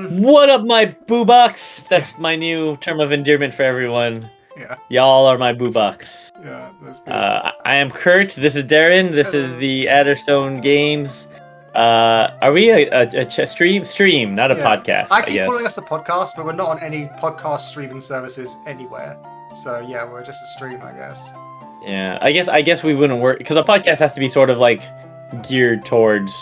What up, my boo-bucks? That's my new term of endearment for everyone. Yeah. Y'all are my boo-bucks. Yeah, that's good. I am Kurt. This is Darren. This is the Adderstone Games. Are we a stream, not a podcast? I keep guess. calling us a podcast, but we're not on any podcast streaming services anywhere. So yeah, we're just a stream, I guess. Yeah, I guess we wouldn't work because a podcast has to be sort of like geared towards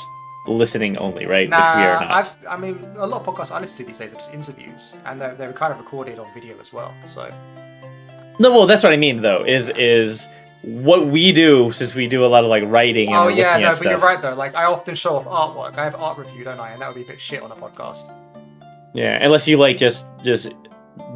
listening only, right? Nah, which we are not. I mean, a lot of podcasts I listen to these days are just interviews, and they're kind of recorded on video as well. So. No, well, that's what I mean though. Is what we do, since we do a lot of like writing. And Oh yeah, no, but stuff. you're right though. Like I often show off artwork. I have art review, don't I? And that would be a bit shit on a podcast. Yeah, unless you like just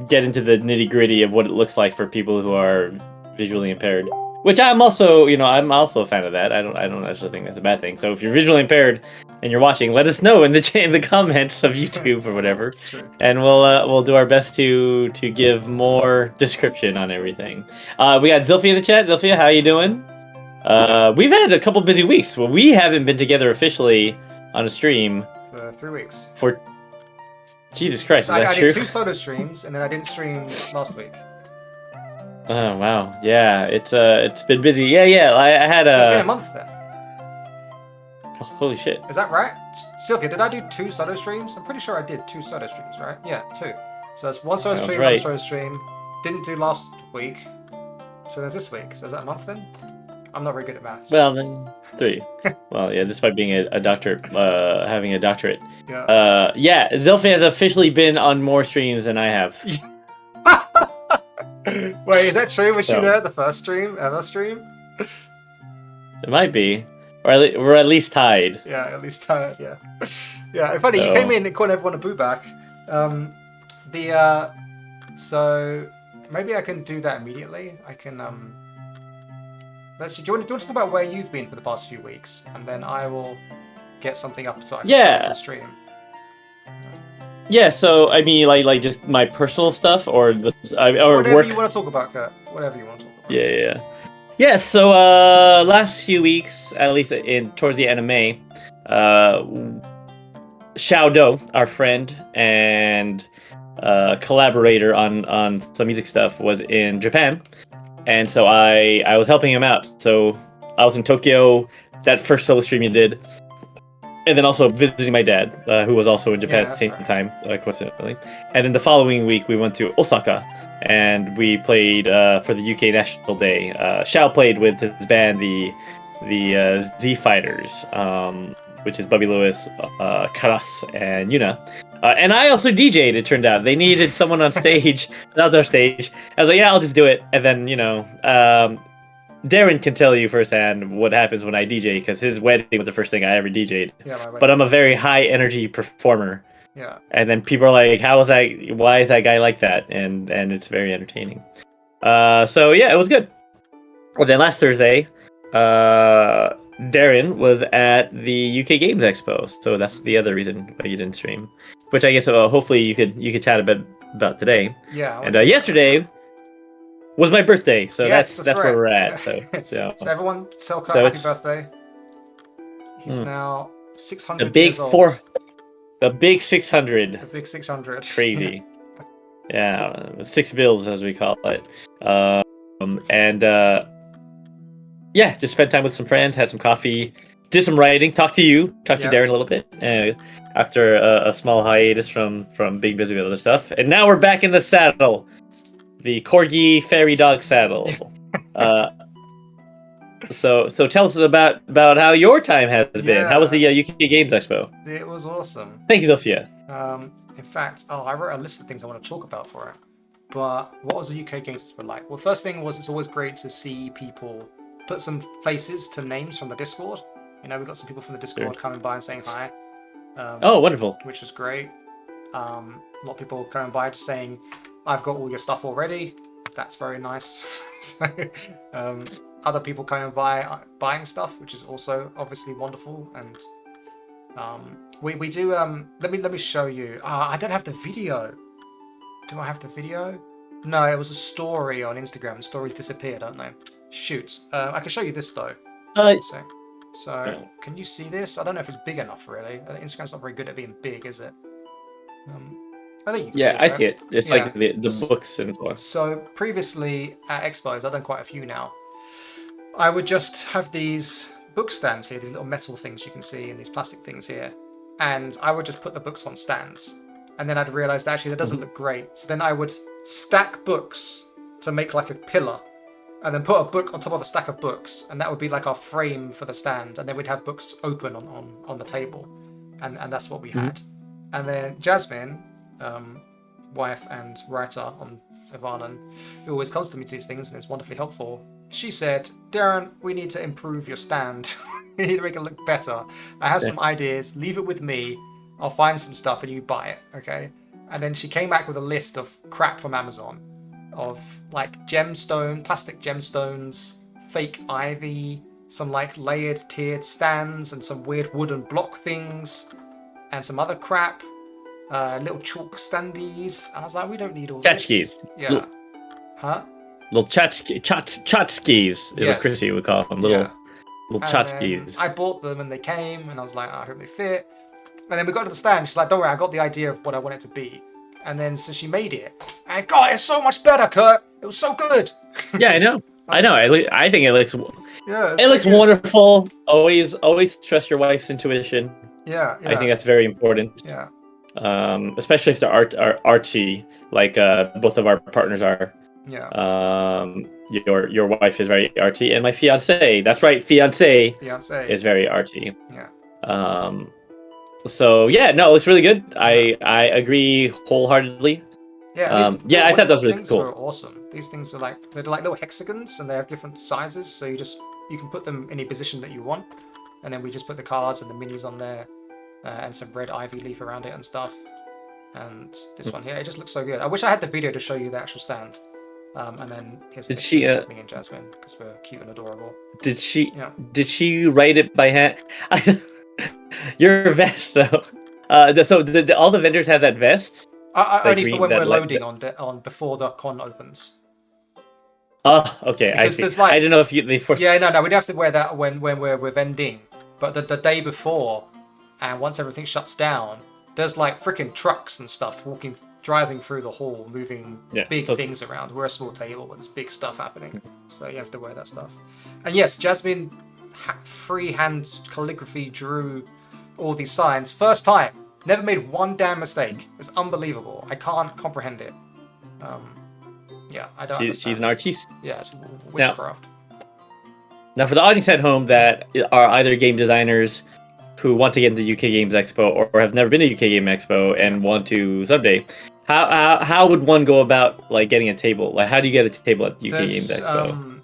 get into the nitty gritty of what it looks like for people who are visually impaired. Which I'm also, I'm also a fan of that. I don't actually think that's a bad thing. So if you're visually impaired and you're watching, let us know in the comments of YouTube or whatever, and we'll do our best to give more description on everything. We got Zilphia in the chat. Zilphia, how you doing? We've had a couple busy weeks. Well, we haven't been together officially on a stream for 3 weeks. For Jesus Christ, so is that I true? did 2 solo streams, and then I didn't stream last week. Oh wow, yeah, it's been busy. Yeah, I had a. So it's been a month then. Oh, holy shit! Is that right, Sylvia? Did I do 2 solo streams? I'm pretty sure I did 2 solo streams, right? Yeah, 2. So it's 1 solo stream, 1 solo stream. Didn't do last week, so there's this week. So is that a month then? I'm not very good at maths. Well, then 3. Well, yeah, despite being a doctorate, having a doctorate. Yeah. Zilphia has officially been on more streams than I have. Wait, is that true? Was she there at the first stream? Ever stream? It might be. Or we're at least tied. Yeah, at least tied, yeah. Yeah, funny, you came in and called everyone a boo back. So maybe I can do that immediately. I can, let's see, do you want to talk about where you've been for the past few weeks? And then I will get something up so I can show for the stream. Yeah, so I mean, like just my personal stuff, or whatever work. You want to talk about, Kurt. Whatever you want to talk about. Yeah. So last few weeks, at least towards the end of May, Xiao Do, our friend and collaborator on some music stuff, was in Japan, and so I was helping him out. So I was in Tokyo, that first solo stream you did. And then also visiting my dad, who was also in Japan at the same time, coincidentally. And then the following week, we went to Osaka, and we played for the UK National Day. Xiao played with his band, the Z Fighters, which is Bubby Lewis, Karas, and Yuna. And I also DJ'd, it turned out. They needed someone on stage, outdoor stage. I was like, yeah, I'll just do it. And then, Darren can tell you firsthand what happens when I DJ, because his wedding was the first thing I ever DJ'd. Yeah, but I'm a very high energy performer. Yeah. And then people are like, "How is that? Why is that guy like that?" And it's very entertaining. So yeah, it was good. Well, then last Thursday, Darren was at the UK Games Expo, so that's the other reason why you didn't stream. Which I guess hopefully you could chat a bit about today. Yeah. And yesterday was my birthday, so yes, that's where we're at. So everyone, tell Kurt happy birthday. He's now 600 years old. The big 600. The big 600. Crazy. Yeah, 6 bills as we call it. Just spent time with some friends, had some coffee, did some writing, talked to Darren a little bit. After a small hiatus from being busy with other stuff, and now we're back in the saddle. The corgi fairy dog saddle. So tell us about how your time has been. How was the UK Games Expo? It was awesome. Thank you, Zilphia. In fact, I wrote a list of things I want to talk about for it. But what was the UK Games Expo like? Well, first thing was it's always great to see people put some faces to names from the Discord. We got some people from the Discord coming by and saying hi. Oh, wonderful. Which was great. A lot of people coming by just saying, I've got all your stuff already. That's very nice. Other people coming by buying stuff, which is also obviously wonderful. And we do. Let me show you. I don't have the video. Do I have the video? No, it was a story on Instagram. Stories disappear, don't they? Shoot. I can show you this though. So can you see this? I don't know if it's big enough really. Instagram's not very good at being big, is it? I think you can see Yeah, it, I right? see it. It's Yeah. like the books and so on. So previously at expos, I've done quite a few now. I would just have these book stands here, these little metal things you can see, and these plastic things here, and I would just put the books on stands. And then I'd realise that actually that doesn't look great. So then I would stack books to make like a pillar, and then put a book on top of a stack of books, and that would be like our frame for the stand. And then we'd have books open on the table, and that's what we had. And then Jasmine, wife and writer on Evanan, who always comes to me to these things and is wonderfully helpful, she said, Darren, we need to improve your stand. We need to make it look better. I have some ideas. Leave it with me. I'll find some stuff and you buy it, okay? And then she came back with a list of crap from Amazon of like plastic gemstones, fake ivy, some like layered tiered stands and some weird wooden block things and some other crap. Little chalk standees, and I was like, we don't need all this. Tchotchkes. Yeah. Huh? Little tchotchkes is what Chrissy would call them. Little tchotchkes. I bought them and they came, and I was like, I hope they fit. And then we got to the stand. She's like, don't worry, I got the idea of what I want it to be. And then so she made it, and God, it's so much better, Kurt. It was so good. Yeah, I know. I know. I think it looks. Yeah, it looks wonderful. Always trust your wife's intuition. Yeah. I think that's very important. Yeah. Especially if they're artsy, like both of our partners are. Yeah. Your wife is very artsy, and my fiance. That's right, fiance is very artsy. Yeah. So yeah, no, it's really good. I agree wholeheartedly. Yeah. I thought that was really things cool. Were awesome. These things are they're like little hexagons, and they have different sizes. So you can put them in any position that you want, and then we just put the cards and the minis on there. And some red ivy leaf around it and stuff. And this one here, it just looks so good. I wish I had the video to show you the actual stand. And then here's a picture of me and Jasmine, because we're cute and adorable. Did she write it by hand? Your vest, though. So did all the vendors have that vest? Only for when we're loading on before the con opens. Oh, okay. Because I see. I don't know if they forced. Yeah, no, we don't have to wear that when we're vending. But the day before, and once everything shuts down, there's like freaking trucks and stuff driving through the hall, moving big things around. We're a small table, but there's big stuff happening. So you have to wear that stuff. And yes, Jasmine freehand calligraphy drew all these signs. First time. Never made one damn mistake. It's unbelievable. I can't comprehend it. I don't understand. She's an artiste. Yeah, it's witchcraft. Now, for the audience at home that are either game designers who want to get into the UK Games Expo or have never been to UK Game Expo and want to someday, how would one go about like getting a table? Like, how do you get a table at the UK Games Expo?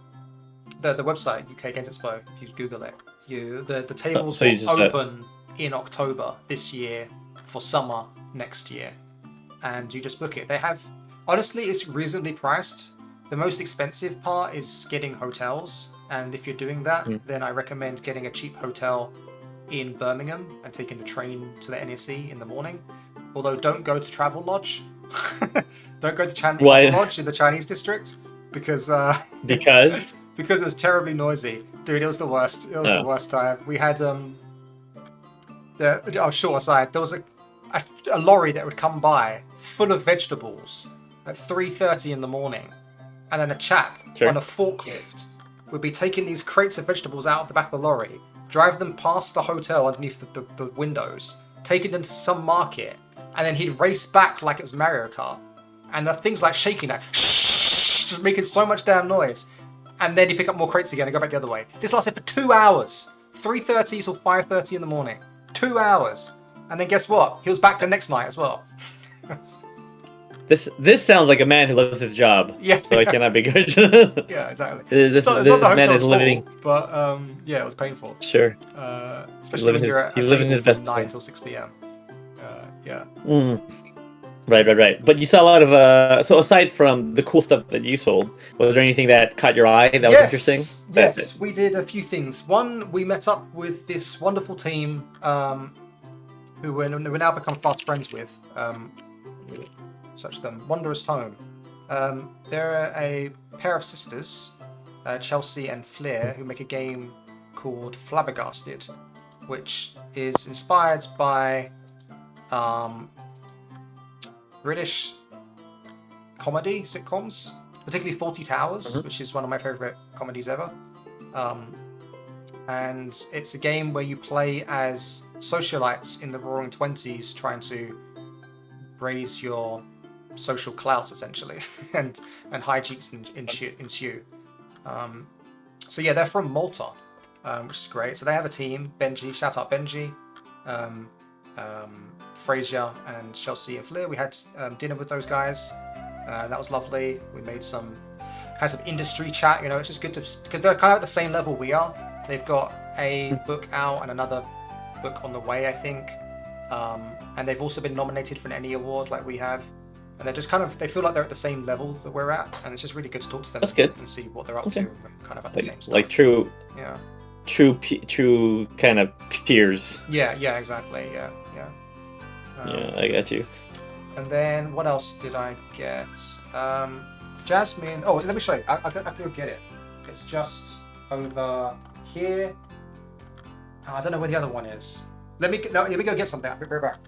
The website UK Games Expo. If you Google it, the tables will open in October this year for summer next year, and you just book it. They have honestly, it's reasonably priced. The most expensive part is getting hotels, and if you're doing that, then I recommend getting a cheap hotel in Birmingham and taking the train to the NSE in the morning. Although don't go to Travel Lodge. Don't go to Travel Lodge in the Chinese district because because it was terribly noisy. Dude, it was the worst. It was the worst time. We had short aside, there was a lorry that would come by full of vegetables at 3:30 in the morning, and then a chap on a forklift would be taking these crates of vegetables out of the back of the lorry, drive them past the hotel underneath the windows, take it into some market, and then he'd race back like it was Mario Kart. And the thing's like shaking, like shh, just making so much damn noise. And then he'd pick up more crates again and go back the other way. This lasted for 2 hours. 3:30 till 5:30 in the morning. 2 hours. And then guess what? He was back the next night as well. This sounds like a man who loves his job. Yeah. So it cannot be good. Yeah, exactly. This man is living. But yeah, it was painful. Sure. Especially when you're at a table from 9 till 6 p.m. Yeah. Right. But you saw a lot of so aside from the cool stuff that you sold, was there anything that caught your eye that was interesting? Yes, we did a few things. One, we met up with this wonderful team who we're now become fast friends with. Such them, Wondrous Tome. They're a pair of sisters, Chelsea and Flair, who make a game called Flabbergasted, which is inspired by British comedy sitcoms, particularly Fawlty Towers, which is one of my favorite comedies ever. And it's a game where you play as socialites in the Roaring Twenties, trying to raise your social clout essentially, and hijinks ensue. So yeah, they're from Malta, which is great. So they have a team. Benji, shout out Benji, Fraser and Chelsea and Flair. We had dinner with those guys. That was lovely. We had some industry chat. You know, it's just good to, because they're kind of at the same level we are. They've got a book out and another book on the way, I think. And they've also been nominated for an Emmy Award like we have. And they're just they feel like they're at the same level that we're at. And it's just really good to talk to them. That's good. And see what they're up to. Kind of at the same stuff. Like true kind of peers. Yeah, exactly. Yeah. Yeah, I got you. And then what else did I get? Jasmine. Oh, let me show you. I can go get it. It's just over here. Oh, I don't know where the other one is. Let me go get something. I'll be right back.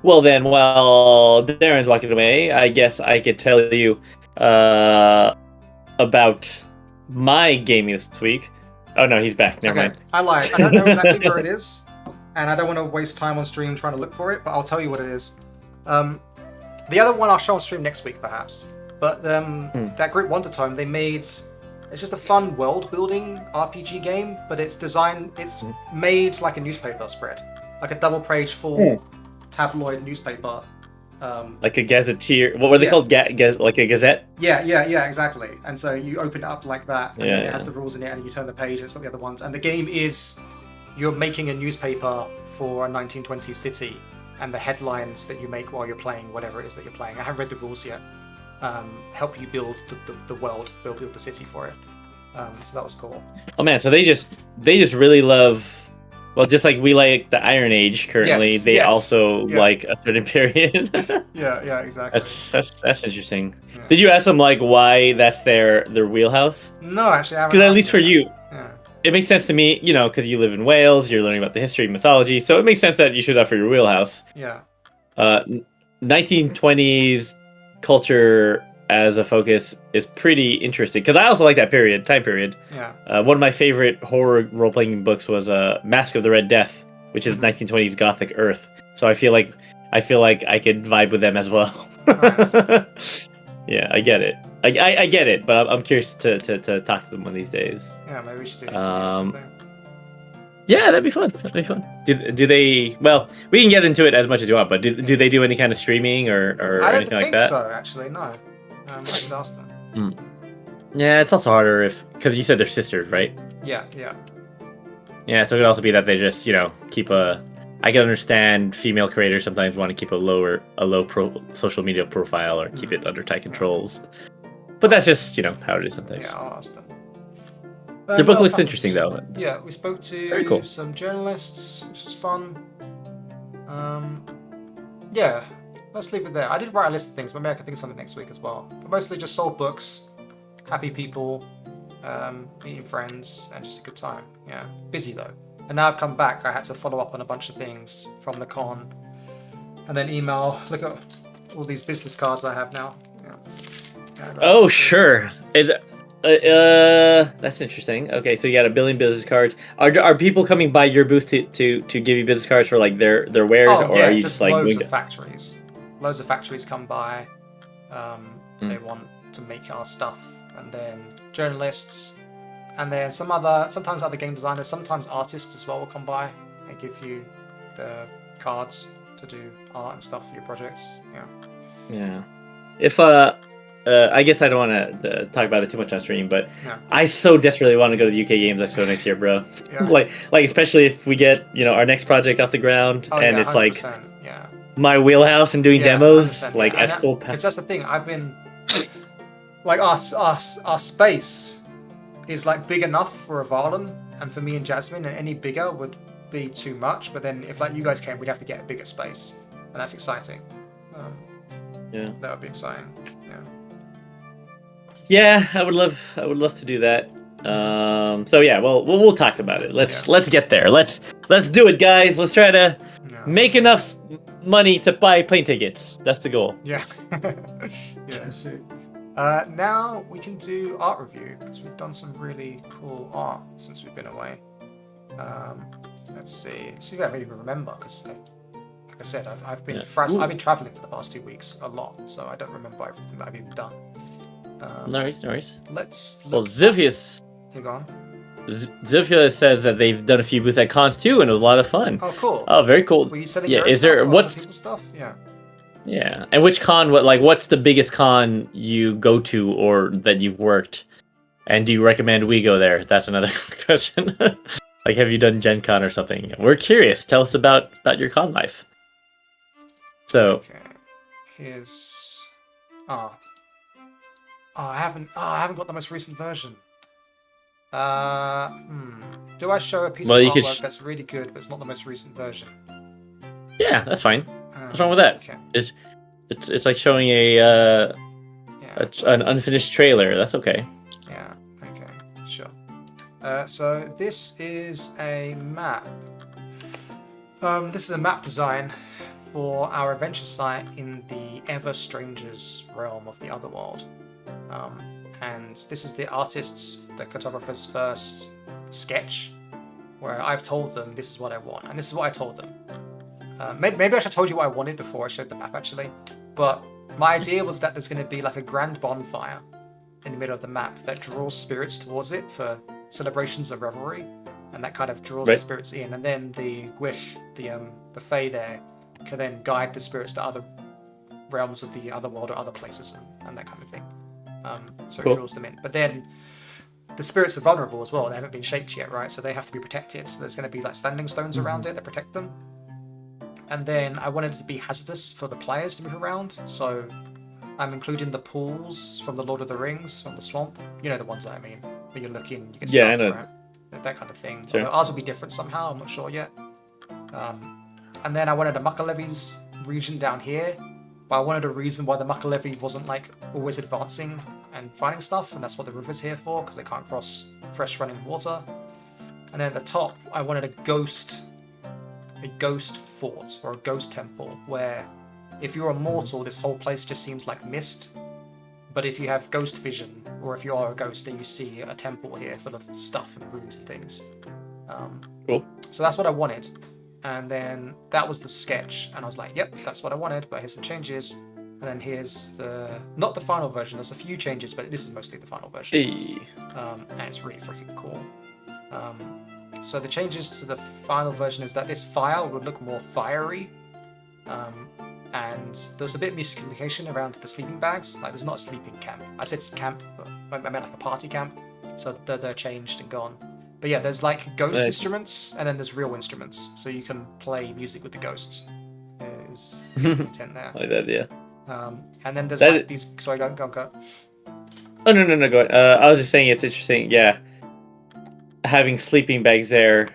Well then, while Darren's walking away, I guess I could tell you about my gaming this week. Oh no, he's back. Never mind. I lied. I don't know exactly where it is, and I don't want to waste time on stream trying to look for it, but I'll tell you what it is. The other one I'll show on stream next week, perhaps. But that group Wondertime, they made... It's just a fun world-building RPG game, but it's made like a newspaper spread. Like a double-page full tabloid newspaper. Like a gazetteer. What were they called? Like a gazette? Yeah, exactly. And so you open it up like that, and then it has Yeah. the rules in it, and you turn the page, and it's got the other ones. And the game is, you're making a newspaper for a 1920s city, and the headlines that you make while you're playing whatever it is that you're playing. I haven't read the rules yet. Help you build the world, build the city for it. So that was cool. Oh man, so they just really love, well, just like we like the Iron Age currently, they also like a certain period. yeah, exactly. That's interesting. Yeah. Did you ask them like why that's their wheelhouse? No, actually, I haven't. Because at least for you, yeah. It makes sense to me, you know, because you live in Wales, you're learning about the history, mythology, so it makes sense that you choose that for your wheelhouse. Yeah. 1920s culture as a focus is pretty interesting, because I also like that time period. Yeah. One of my favorite horror role-playing books was Mask of the Red Death, which is 1920s Gothic Earth. So I feel like I could vibe with them as well. Nice. Yeah, I get it. I get it, but I'm curious to talk to them one of these days. Yeah, maybe we should do it something. Yeah, that'd be fun. Do they? Well, we can get into it as much as you want, but do they do any kind of streaming or anything like that? I don't think so. Actually, no. I should ask them. Yeah, it's also harder because you said they're sisters, right? Yeah. Yeah, so it could also be that they just keep a. I can understand female creators sometimes want to keep a low social media profile or keep it under tight controls, but that's just how it is sometimes. Yeah, I'll ask them. The book looks interesting though. Yeah, we spoke to Very cool. some journalists, which is fun. Yeah, let's leave it there. I did write a list of things, maybe I can think of something next week as well. But mostly just sold books, happy people, meeting friends, and just a good time. Yeah, busy though. And now I've come back, I had to follow up on a bunch of things from the con, and then email. Look at all these business cards I have now. Yeah. Oh sure. That's interesting. Okay, so you got 1 billion business cards. Are people coming by your booth to give you business cards for like their wares, or are you just like loads of factories? Loads of factories come by. They want to make our stuff, and then journalists, and then sometimes other game designers, sometimes artists as well will come by and give you the cards to do art and stuff for your projects. Yeah. If I guess I don't want to talk about it too much on stream, but I so desperately want to go to the UK Games Expo next year, bro. Yeah. like especially if we get our next project off the ground, and it's like my wheelhouse and doing demos like at full power. Because that's the thing. I've been like our space is like big enough for Avalon and for me and Jasmine, and any bigger would be too much. But then if like you guys came, we'd have to get a bigger space, and that's exciting. That would be exciting. Yeah, I would love to do that. So yeah, well, we'll talk about it. Let's get there. Let's do it, guys. Let's try to make enough money to buy plane tickets. That's the goal. Yeah. Yeah, shoot. Now we can do art review because we've done some really cool art since we've been away. Let's see. See if I even remember because, like I said, I've been I've been traveling for the past 2 weeks a lot, so I don't remember everything that I've even done. No worries. Let's. Well, Ziphius. You go on. Ziphius says that they've done a few booths at cons too, and it was a lot of fun. Oh, cool. Oh, very cool. Were you selling Yeah, your own is stuff there or what's other people's stuff? Yeah. Yeah, and which con? What's the biggest con you go to or that you've worked? And do you recommend we go there? That's another question. Like, have you done Gen Con or something? We're curious. Tell us about your con life. So. Okay. Here's. I haven't got the most recent version. Do I show a piece of artwork that's really good, but it's not the most recent version? Yeah, that's fine. What's wrong with that? Okay. It's like showing an unfinished trailer. That's okay. Yeah. Okay. Sure. So this is a map. This is a map design for our adventure site in the Ever Stranger's realm of the Otherworld. And this is the cartographer's first sketch, where I've told them this is what I want, and this is what I told them. Maybe I should have told you what I wanted before I showed the map, actually. But my idea was that there's going to be like a grand bonfire in the middle of the map that draws spirits towards it for celebrations of revelry, and that kind of draws the spirits in. And then the Gwyll, the Fae there, can then guide the spirits to other realms of the other world or other places and that kind of thing. So it draws them in. But then the spirits are vulnerable as well. They haven't been shaped yet, right? So they have to be protected. So there's going to be like standing stones around it that protect them. And then I wanted it to be hazardous for the players to move around. So I'm including the pools from the Lord of the Rings, from the swamp. You know the ones that I mean. Where you look in, you get stuck, I know. Right? That kind of thing. Sure. Although ours will be different somehow, I'm not sure yet. And then I wanted a Muckalevy's region down here. But I wanted a reason why the Muckalevy wasn't like always advancing and finding stuff, and that's what the river's here for, because they can't cross fresh running water. And then at the top, I wanted a ghost fort or a ghost temple, where if you're a mortal, this whole place just seems like mist. But if you have ghost vision, or if you are a ghost, then you see a temple here full of stuff and runes and things. Cool. So that's what I wanted. And then that was the sketch, and I was like, yep, that's what I wanted, but here's some changes. And then here's not the final version, there's a few changes, but this is mostly the final version. Hey. And it's really freaking cool. So the changes to the final version is that this fire would look more fiery. And there's a bit of miscommunication around the sleeping bags. Like, there's not a sleeping camp. I said camp, but I meant like a party camp. So they're changed and gone. But yeah, there's like ghost instruments, and then there's real instruments, so you can play music with the ghosts. Is the intent there? Like that, yeah. And then there's like these. Sorry, go. Oh no, go ahead. I was just saying it's interesting. Yeah, having sleeping bags there.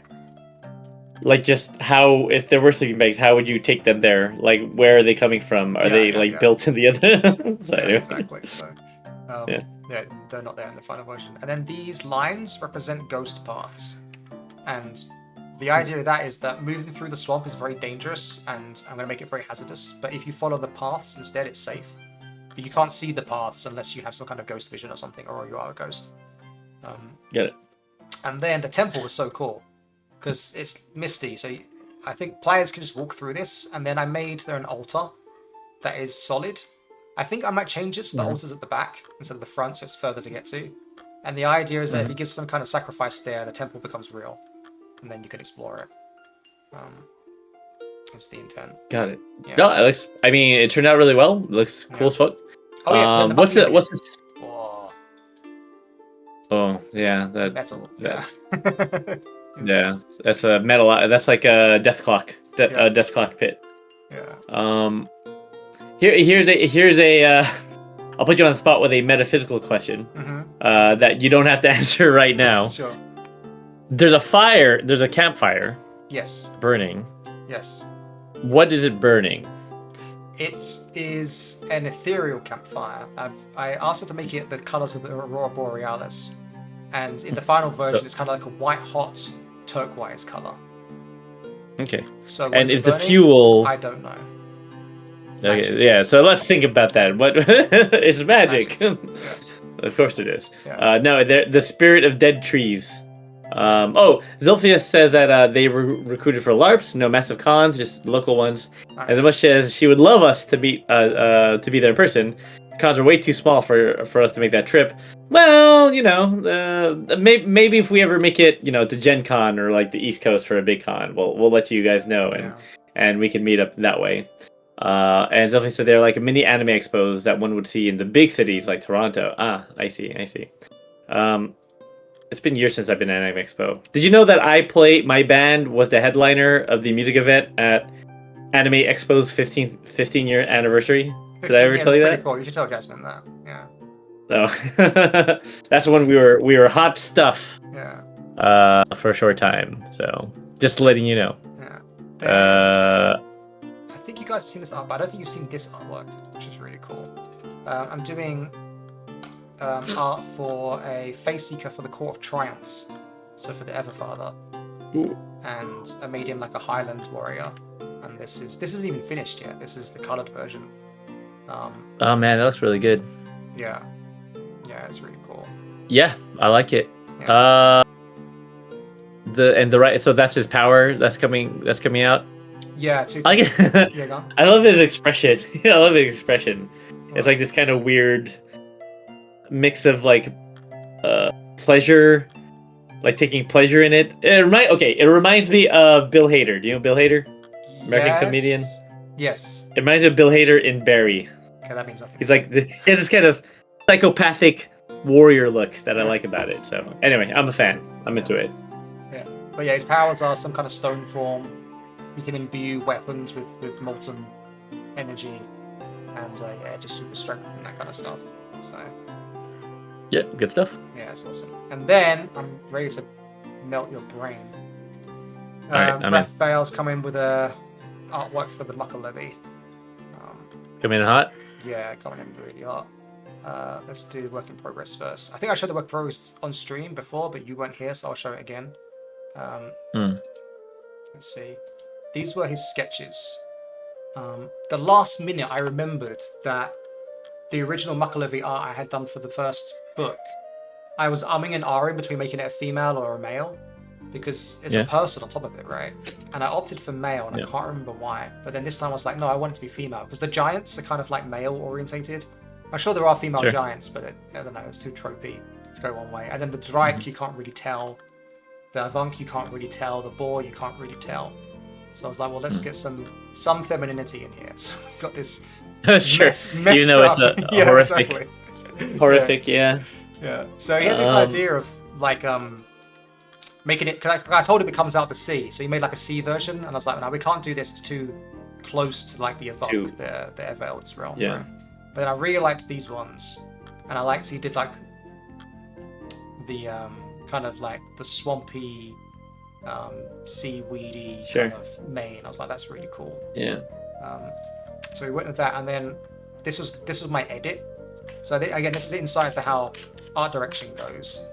Like, just how, if there were sleeping bags, how would you take them there? Like, where are they coming from? Are they built in the other? So anyway. Exactly. So. Yeah, they're not there in the final version. And then these lines represent ghost paths. And the idea of that is that moving through the swamp is very dangerous, and I'm going to make it very hazardous. But if you follow the paths instead, it's safe. But you can't see the paths unless you have some kind of ghost vision or something, or you are a ghost. Get it. And then the temple was so cool, because it's misty. So I think players can just walk through this, and then I made there an altar that is solid. I think I might change it so the altar's at the back instead of the front, so it's further to get to. And the idea is that if you give some kind of sacrifice there, the temple becomes real, and then you can explore it. That's the intent. Got it. Yeah. No, it looks. I mean, it turned out really well. It looks cool as fuck. Oh yeah. What's this? Oh, yeah, that metal. Yeah. Yeah, that's a metal. That's like a death clock. Death clock pit. Yeah. Here's a I'll put you on the spot with a metaphysical question that you don't have to answer right now. Sure. There's a campfire. Yes. Burning. Yes. What is it burning? It is an ethereal campfire. I asked her to make it the colours of the Aurora Borealis. And in the final version, it's kind of like a white-hot turquoise colour. Okay. So and is burning, the fuel... I don't know. Magic. Okay, yeah. So let's think about that. What it's magic. Yeah. Of course it is. Yeah. No, the spirit of dead trees. Zilphia says that they were recruited for LARPs, no massive cons, just local ones. Nice. As much as she would love us to be there in person, cons are way too small for us to make that trip. Well, maybe if we ever make it, to Gen Con or like the East Coast for a big con, we'll let you guys know and we can meet up that way. And Zilphia said they're like mini anime expos that one would see in the big cities like Toronto. Ah, I see. It's been years since I've been at Anime Expo. Did you know that my band was the headliner of the music event at Anime Expo's 15-year anniversary? Did I ever tell you that? Cool. You should tell Jasmine that. Yeah. No. That's when we were hot stuff. Yeah. For a short time. So just letting you know. Yeah. I think you guys have seen this art, but I don't think you've seen this artwork, which is really cool. I'm doing art for a Fae Seeker for the Court of Triumphs, so for the Everfather. Ooh. And I made him like a Highland warrior, and this isn't even finished yet. This is the coloured version. Oh man, that looks really good. Yeah, it's really cool. Yeah, I like it. Yeah. So that's his power that's coming out. Yeah, I love his expression. I love his expression. It's like this kind of weird mix of like pleasure, like taking pleasure in it. It reminds me of Bill Hader. Do you know Bill Hader? American comedian. Yes. It reminds me of Bill Hader in Barry. Okay, that means nothing. He's like he has this kind of psychopathic warrior look that I like about it. So anyway, I'm a fan. I'm into it. Yeah, but yeah, his powers are some kind of stone form. He can imbue weapons with molten energy, and just super strength and that kind of stuff. So. Yeah, good stuff. Yeah, it's awesome. And then I'm ready to melt your brain. Breath Fails come in with a artwork for the Mucker Levy. Come in hot? Yeah, coming in really hot. Let's do work in progress first. I think I showed the work in progress on stream before, but you weren't here, so I'll show it again. Let's see. These were his sketches. The last minute I remembered that the original Mucker Levy art I had done for the first book, I was umming and ahhing between making it a female or a male, because it's a person on top of it, right? And I opted for male, and I can't remember why. But then this time I was like, no, I want it to be female, because the giants are kind of like male orientated. I'm sure there are female giants, but I don't know, it's too tropey to go one way. And then the Drake you can't really tell, the Avunk you can't really tell, the Boar you can't really tell. So I was like, well, let's get some femininity in here. So we got this messed you know up. It's a horrific, exactly. horrific, yeah. So he had this idea of like making it. Cause I told him it comes out the sea, so he made like a sea version, and I was like, no, we can't do this. It's too close to like the Avunk, the Evereld's realm. Yeah. Right? But then I really liked these ones, and I liked he did like the kind of like the swampy. Seaweedy kind of mane. I was like, that's really cool. Yeah. So we went with that, and then this was my edit. So again, this is insight to how art direction goes.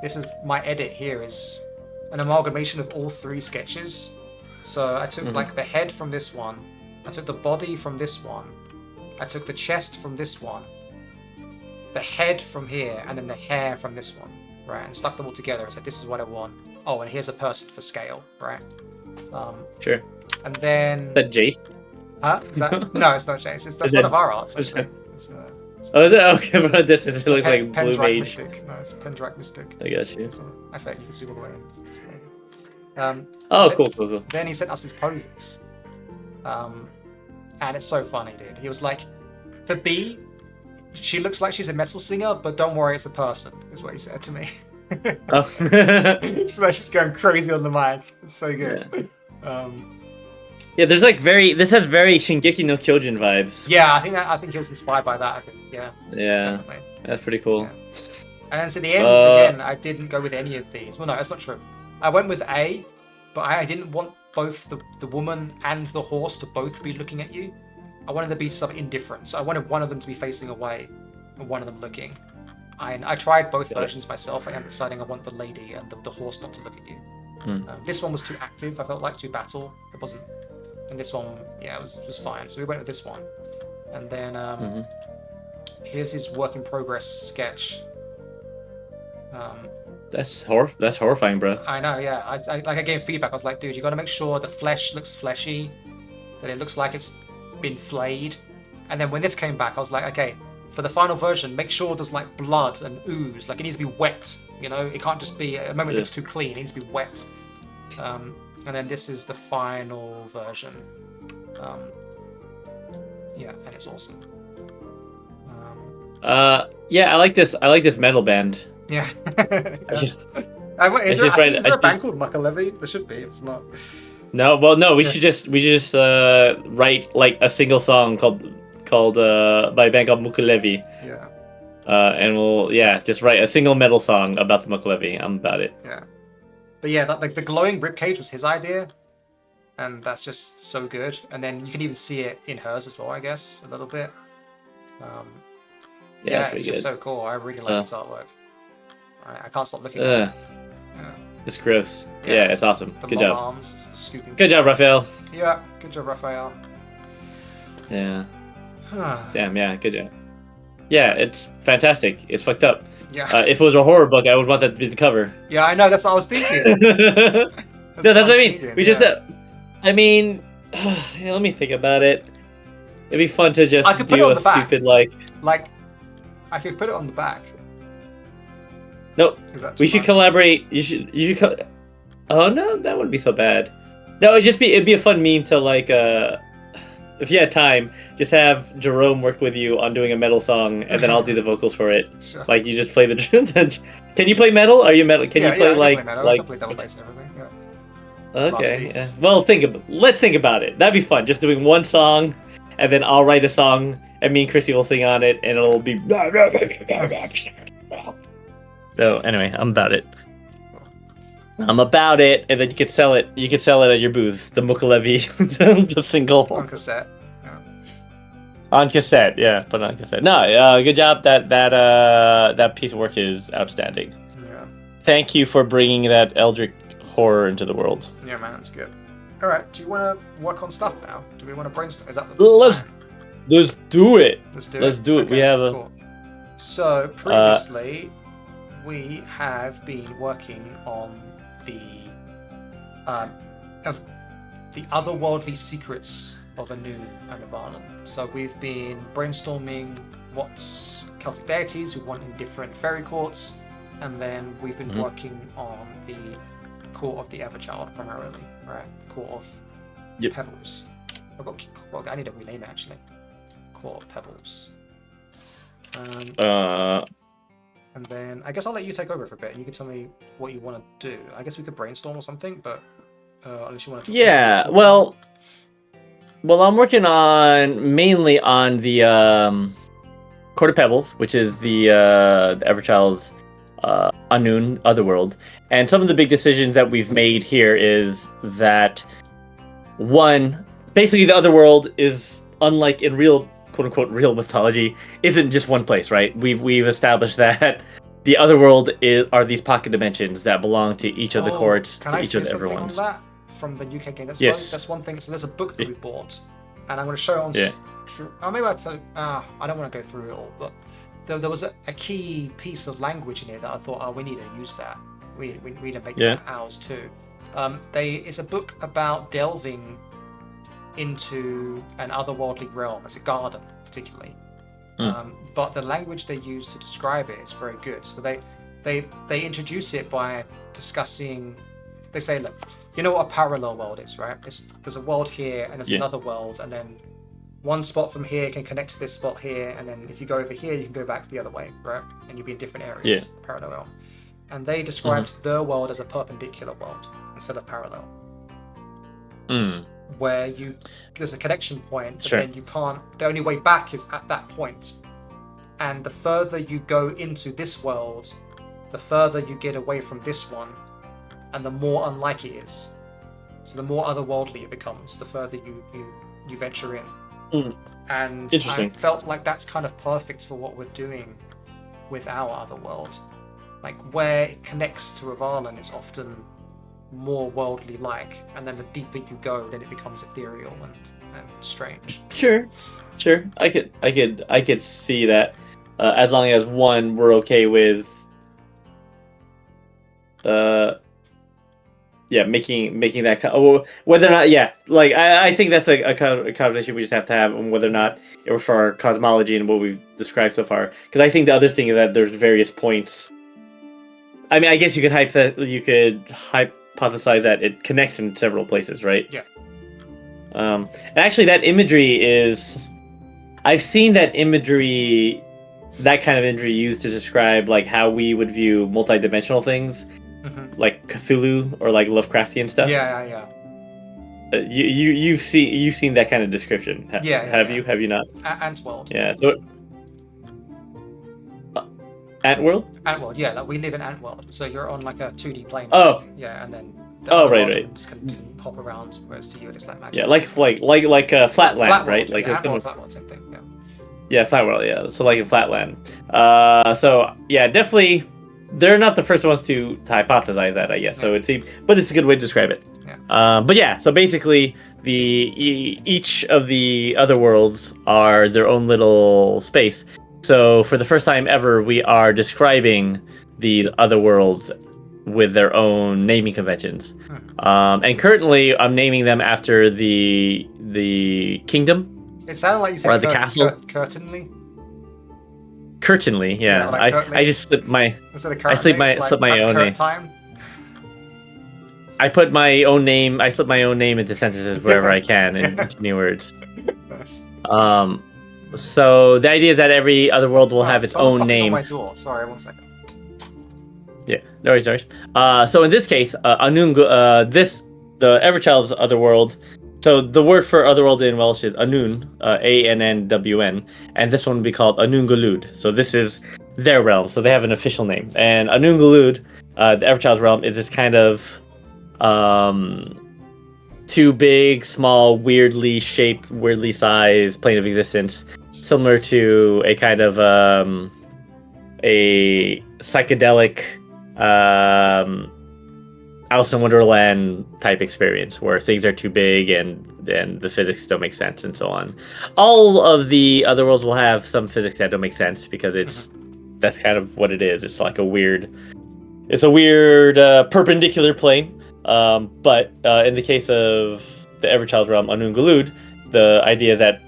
This is my edit here is an amalgamation of all three sketches. So I took like the head from this one, I took the body from this one, I took the chest from this one, the head from here, and then the hair from this one, right? And stuck them all together and said, this is what I want. Oh, and here's a person for scale, right? Sure. And then... Is that Jace? Huh? Is that... No, it's not Jace. That's one of our arts, actually. Is it? Okay, but this looks like Blue Mage. Mystic. No, it's Pendrak Mystic. I got you. I bet you can zoom all the way in. Cool. Then he sent us his poses. And it's so funny, dude. He was like, for B, she looks like she's a metal singer, but don't worry, it's a person, is what he said to me. She's going crazy on the mic. It's so good. Yeah, there's like this has very Shingeki no Kyojin vibes. Yeah, I think he was inspired by that. Yeah, definitely. That's pretty cool. Yeah. And then to the end, again, I didn't go with any of these. Well, no, that's not true. I went with A, but I didn't want both the woman and the horse to both be looking at you. I wanted there to be some indifference. I wanted one of them to be facing away and one of them looking. I tried both versions myself. I ended up deciding I want the lady and the horse not to look at you. This one was too active. I felt like too battle. It wasn't and this one, yeah, it was fine. So we went with this one, and then here's his work in progress sketch. That's horrifying, bro. I know, yeah. I gave feedback. I was like, dude, you got to make sure the flesh looks fleshy, that it looks like it's been flayed. And then when this came back, I was like, okay, for the final version, make sure there's like blood and ooze. Like it needs to be wet. You know, it can't just be at the moment it looks too clean. It needs to be wet. And then this is the final version. Yeah, and it's awesome. Yeah, I like this. I like this metal band. Yeah. Is there a band called Muckalevy? There should be. If it's not. No, well, no. We should just write like a single song called by a band called Muckalevy. Yeah. And we'll just write a single metal song about the Muckalevy. I'm about it. Yeah. But yeah, like the glowing ribcage was his idea, and that's just so good. And then you can even see it in hers as well, I guess, a little bit. Yeah, it's just so cool. I really like his artwork. I can't stop looking at it. Yeah. It's gross. Yeah, it's awesome. The good long job. Arms, scooping. Good job, Raphael. Yeah, good job, Raphael. Yeah. Damn, yeah, good job. Yeah, it's fantastic. It's fucked up. Yeah. If it was a horror book, I would want that to be the cover. Yeah, I know. That's what I was thinking. That's what I mean. We just, I mean, let me think about it. It'd be fun to just do a stupid like. I could put it on the back. No, we should collaborate. You should. Oh no, that wouldn't be so bad. No, it'd be a fun meme to like. If you had time, just have Jerome work with you on doing a metal song, and then I'll do the vocals for it. Sure. Like you just play the drums. Can you play metal? Are you metal? Can you play I can play double bass and everything. Yeah. Okay. Yeah. Well, let's think about it. That'd be fun. Just doing one song, and then I'll write a song, and me and Chrissy will sing on it, and it'll be. So anyway, I'm about it. I'm about it, and then you could sell it. You could sell it at your booth, the Muckalevy, the single on cassette. Yeah. On cassette, yeah, put it on cassette. No, good job. That piece of work is outstanding. Yeah. Thank you for bringing that eldritch horror into the world. Yeah, man, it's good. All right, do you want to work on stuff now? Do we want to brainstorm? Is that the Let's do it. Let's do it. Okay, we have a. Cool. So previously, we have been working on the otherworldly secrets of Anu and Avalon. So we've been brainstorming what Celtic deities we want in different fairy courts, and then we've been working on the court of the Everchild primarily, right? The court of Pebbles. I need to rename it actually. Court of Pebbles. And then I guess I'll let you take over for a bit, and you can tell me what you want to do. I guess we could brainstorm or something, but unless you want to. Yeah, well, I'm working mainly on the Court of Pebbles, which is the Everchild's Anun Otherworld, and some of the big decisions that we've made here is that one, basically the Otherworld is unlike in real quote-unquote real mythology isn't just one place, right? We've established that the Otherworld are these pocket dimensions that belong to each of the courts, to each of the everyone's. On that from the UK game? That's one thing. So there's a book that we bought, and I'm going to show it on. Maybe I'll tell you. I don't want to go through it all, but there was a key piece of language in here that I thought, we need to use that. We need to make that ours too. It's a book about delving into an otherworldly realm. It's a garden, particularly. But the language they use to describe it is very good. So they introduce it by discussing. They say, look, you know what a parallel world is, right? There's a world here, and there's another world, and then one spot from here can connect to this spot here, and then if you go over here, you can go back the other way, right? And you'll be in different areas. Parallel realm. And they described their world as a perpendicular world instead of parallel. Where there's a connection point, but then you can't. The only way back is at that point. And the further you go into this world, the further you get away from this one, and the more unlike it is. So the more otherworldly it becomes, the further you venture in. And I felt like that's kind of perfect for what we're doing with our otherworld. Like where it connects to Avalon is often more worldly like, and then the deeper you go, then it becomes ethereal and strange. Sure. I could see that. As long as one, we're okay with. Yeah, making that whether or not, yeah, like I think that's a conversation we just have to have on whether or not it was for our cosmology and what we've described so far. Because I think the other thing is that there's various points. I mean, I guess you could hypothesize that it connects in several places, right? Yeah. And actually, that imagery is, I've seen that imagery, that kind of imagery used to describe like how we would view multidimensional things. Mm-hmm. Like Cthulhu or like Lovecraftian stuff. Yeah. You've seen that kind of description. Have you not? Antworld. Yeah. So Antworld. Antworld. Yeah, like we live in Antworld, so you're on like a 2D plane. Oh. Yeah, and then. Right. Can hop around, whereas to you it's like magic. Yeah, like Flatland, right? Like Flatland, same thing. Yeah. Yeah, Flatworld. Yeah. So like in Flatland. So yeah, definitely. They're not the first ones to hypothesize that, I guess. Yeah. So it seems, but it's a good way to describe it. Yeah. But yeah, so basically, each of the other worlds are their own little space. So for the first time ever, we are describing the other worlds with their own naming conventions. And currently, I'm naming them after the kingdom. It sounded like you said the castle. Curtainly. Curtainly, yeah. Like I just slipped my. Slipped my own name. Time. I put my own name. I slip my own name into sentences wherever I can in new words. Nice. So the idea is that every other world will have its own name. On my door. Sorry, 1 second. Yeah, no worries. So in this case, Anung, the Everchild's other world. So the word for otherworld in Welsh is Annwn, Annwn, and this one would be called Annwn. So this is their realm. So they have an official name. And Annwn, the Everchild's realm, is this kind of too big, small, weirdly shaped, weirdly sized plane of existence, similar to a kind of a psychedelic Alice in Wonderland type experience where things are too big and the physics don't make sense and so on. All of the other worlds will have some physics that don't make sense because that's kind of what it is. It's like a weird perpendicular plane. But in the case of the Everchild's realm, Annwn, the idea is that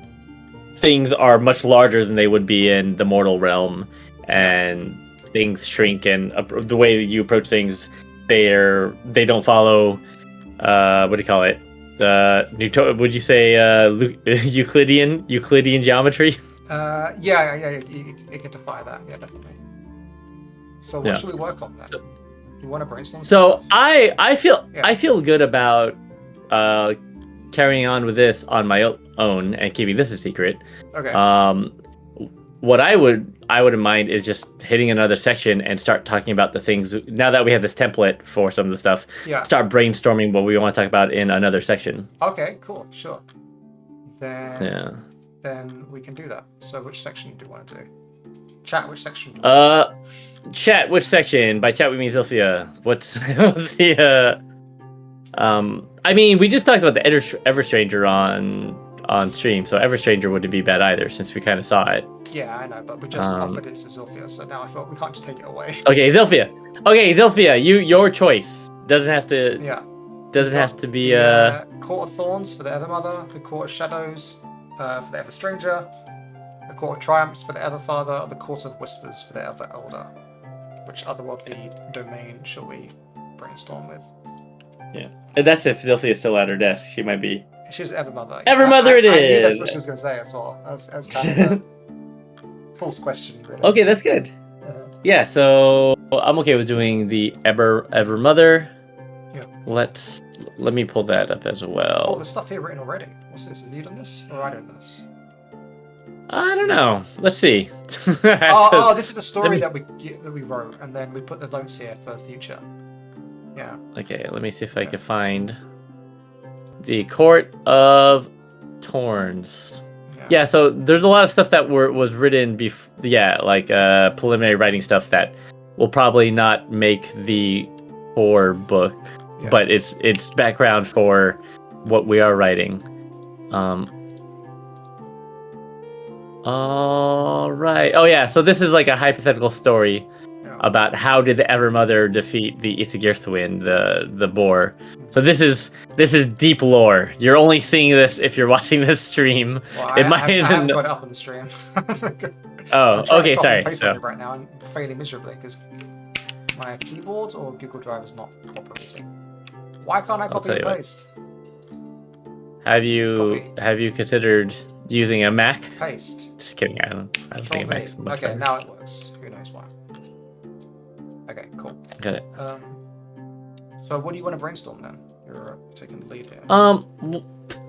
things are much larger than they would be in the mortal realm, and things shrink, and the way that you approach things, they don't follow what do you call it? Would you say Euclidean geometry? Yeah, you can defy that. Yeah, definitely. So what should we work on then? Do you want to brainstorm? So I feel good about carrying on with this on my own and keeping this a secret. Okay. What I wouldn't mind is just hitting another section and start talking about the things. Now that we have this template for some of the stuff, start brainstorming what we want to talk about in another section. Okay, cool, sure. Then we can do that. So which section do you want to do? Chat, which section? Chat, which section? By chat we mean Zilphia. What's the I mean, we just talked about the Everstranger on stream, so Everstranger wouldn't be bad either, since we kind of saw it. Yeah, I know, but we just offered it to Zilphia, so now I thought we can't just take it away. Okay, Zilphia, your choice. Doesn't have to. Yeah. Doesn't have to be. Court of Thorns for the Evermother, the Court of Shadows for the Everstranger, the Court of Triumphs for the Everfather, the Court of Whispers for the Ever Elder. Which otherworldly domain shall we brainstorm with? Yeah, and that's if Zilphia is still at her desk. She might be. She's Evermother. Evermother, it is. I knew that's what she was going to say as well. As kind of a false question, really. Okay, that's good. Yeah, so I'm okay with doing the Evermother. Yeah. Let me pull that up as well. Oh, there's stuff here written already. What's this? Lead on this or write on this? I don't know. Let's see. This is the story that we wrote, and then we put the notes here for the future. Yeah. Okay, let me see if I can find the Court of Thorns. Yeah, so there's a lot of stuff that was written before. Yeah, like preliminary writing stuff that will probably not make the core book. but it's background for what we are writing. All right. Oh yeah. So this is like a hypothetical story about how did the Evermother defeat the Isegirthwin, the boar. So this is deep lore. You're only seeing this if you're watching this stream. Well, I haven't got it up on the stream. Oh, I'm trying okay. to Sorry. paste on it right now and failing miserably because my keyboard or Google Drive is not cooperating. Why can't I copy and paste? Have you considered using a Mac? Paste. Just kidding. I don't think it makes much Okay, better. now it works. Who knows why? Okay, cool. Got it. So what do you want to brainstorm then? You're taking the lead here.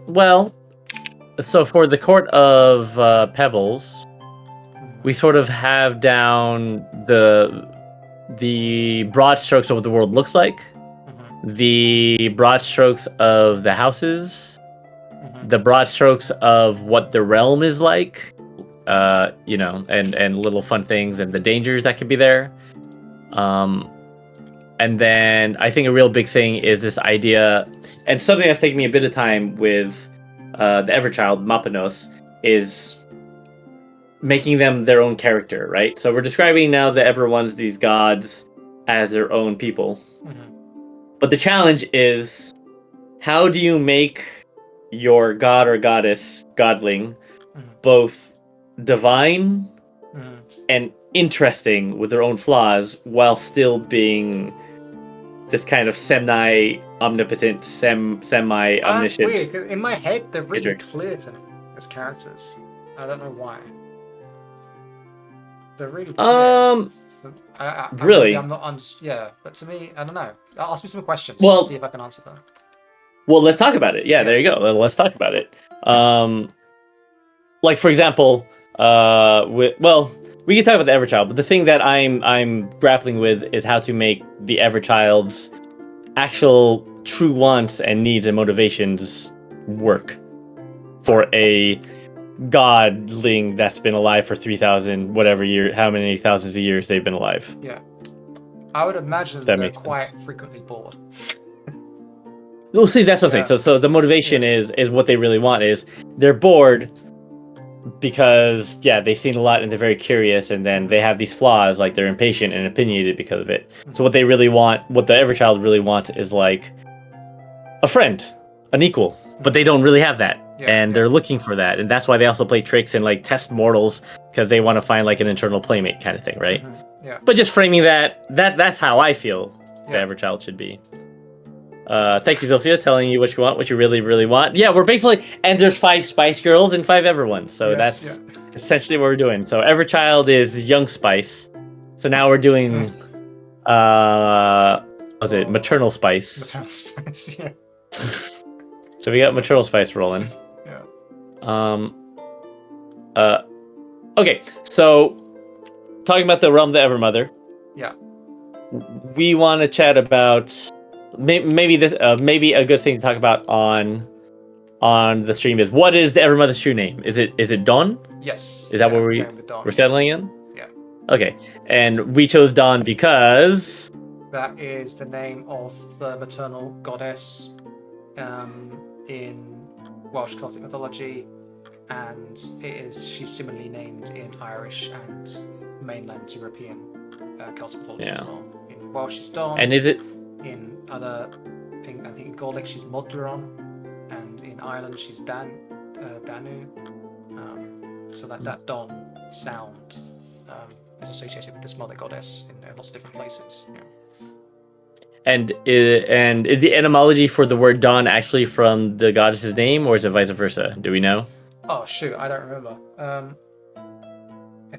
Well, so for the Court of Pebbles, we sort of have down the broad strokes of what the world looks like, the broad strokes of the houses, the broad strokes of what the realm is like, and little fun things and the dangers that could be there. And then I think a real big thing is this idea, and something that's taken me a bit of time with the Everchild, Mapanos, is making them their own character, right? So we're describing now the Everones, these gods, as their own people. But the challenge is, how do you make your god or goddess, godling, both divine and interesting with their own flaws, while still being this kind of semi-omnipotent, semi-omniscient? That's weird, 'cause in my head, they're really clear to me as characters. I don't know why. They're really clear. Really? I'm not. Yeah, but to me, I don't know. Ask me some questions. Well, Let's see if I can answer them. Well, let's talk about it. Yeah, there you go. Let's talk about it. Like for example, we can talk about the Everchild, but the thing that I'm grappling with is how to make the Everchild's actual true wants and needs and motivations work for a godling that's been alive for 3,000 whatever year, how many thousands of years they've been alive. Yeah, I would imagine they're quite frequently bored. Well, see, that's what I'm saying. So the motivation is what they really want is they're bored because they've seen a lot and they're very curious, and then they have these flaws, like they're impatient and opinionated because of it. So what they really want, what the Everchild really wants, is like a friend, an equal, but they don't really have that, and they're looking for that, and that's why they also play tricks and like test mortals, because they want to find like an internal playmate kind of thing, right? Yeah. But just framing that's how I feel the Everchild should be. Thank you, Zilphia, telling you what you want, what you really, really want. Yeah, we're basically, and there's 5 Spice Girls and 5 Everones, so that's essentially what we're doing. So Everchild is Young Spice. So now we're doing, Maternal Spice. Maternal Spice, yeah. So we got Maternal Spice rolling. Okay, so talking about the realm of the Evermother. Yeah. We want to chat about maybe a good thing to talk about on the stream is, what is the Evermother's true name? Is it Dawn? Yes. Is that what we're settling in? Yeah. Okay, and we chose Dawn because that is the name of the maternal goddess in Welsh Celtic mythology, and she's similarly named in Irish and mainland European Celtic mythology as well. In Welsh, she's Dawn. And is it? In other, I think in Gaelic she's Modron, and in Ireland she's Danu. So that Dawn sound is associated with this mother goddess in lots of different places. Yeah. And is the etymology for the word Dawn actually from the goddess's name, or is it vice versa? Do we know? Oh shoot, I don't remember. I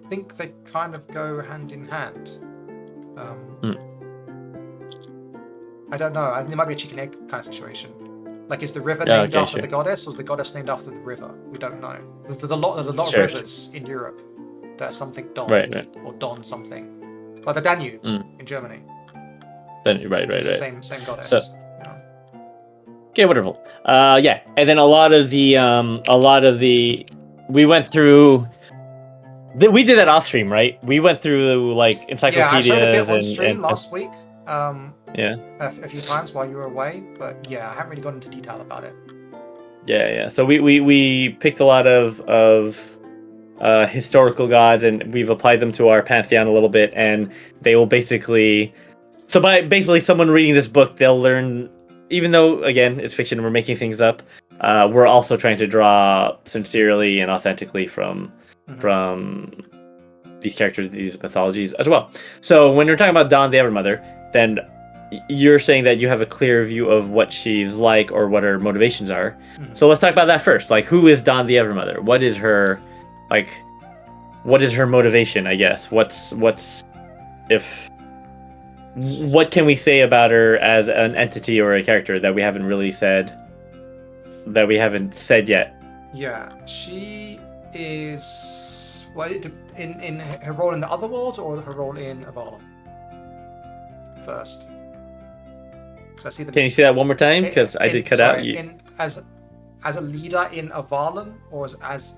think they kind of go hand in hand. I don't know. It might be a chicken egg kind of situation. Like, is the river named after the goddess, or is the goddess named after the river? We don't know. There's a lot of rivers in Europe that are something Don, or Don something, like the Danube in Germany. Right. It's the same goddess. So, okay, wonderful. And then a lot of the we went through. We did that off stream, right? We went through like encyclopedias. Yeah, I showed a bit on stream last week. Yeah. a few times while you were away, but yeah, I haven't really gone into detail about it. Yeah. So we picked a lot of historical gods, and we've applied them to our pantheon a little bit, and they will basically. So by basically someone reading this book, they'll learn. Even though again it's fiction, and we're making things up. We're also trying to draw sincerely and authentically from these characters, these mythologies as well. So when you're talking about Dawn the Evermother, then you're saying that you have a clear view of what she's like or what her motivations are. So let's talk about that first. Like, who is Dawn the Evermother? What is her, like, what is her motivation? I guess. What can we say about her as an entity or a character that we haven't really said? That we haven't said yet. Yeah, she is. Well, in her role in the other world or her role in Avalon? First. Because I see them. Can you say that one more time? Because I did cut out. As a leader in Avalon or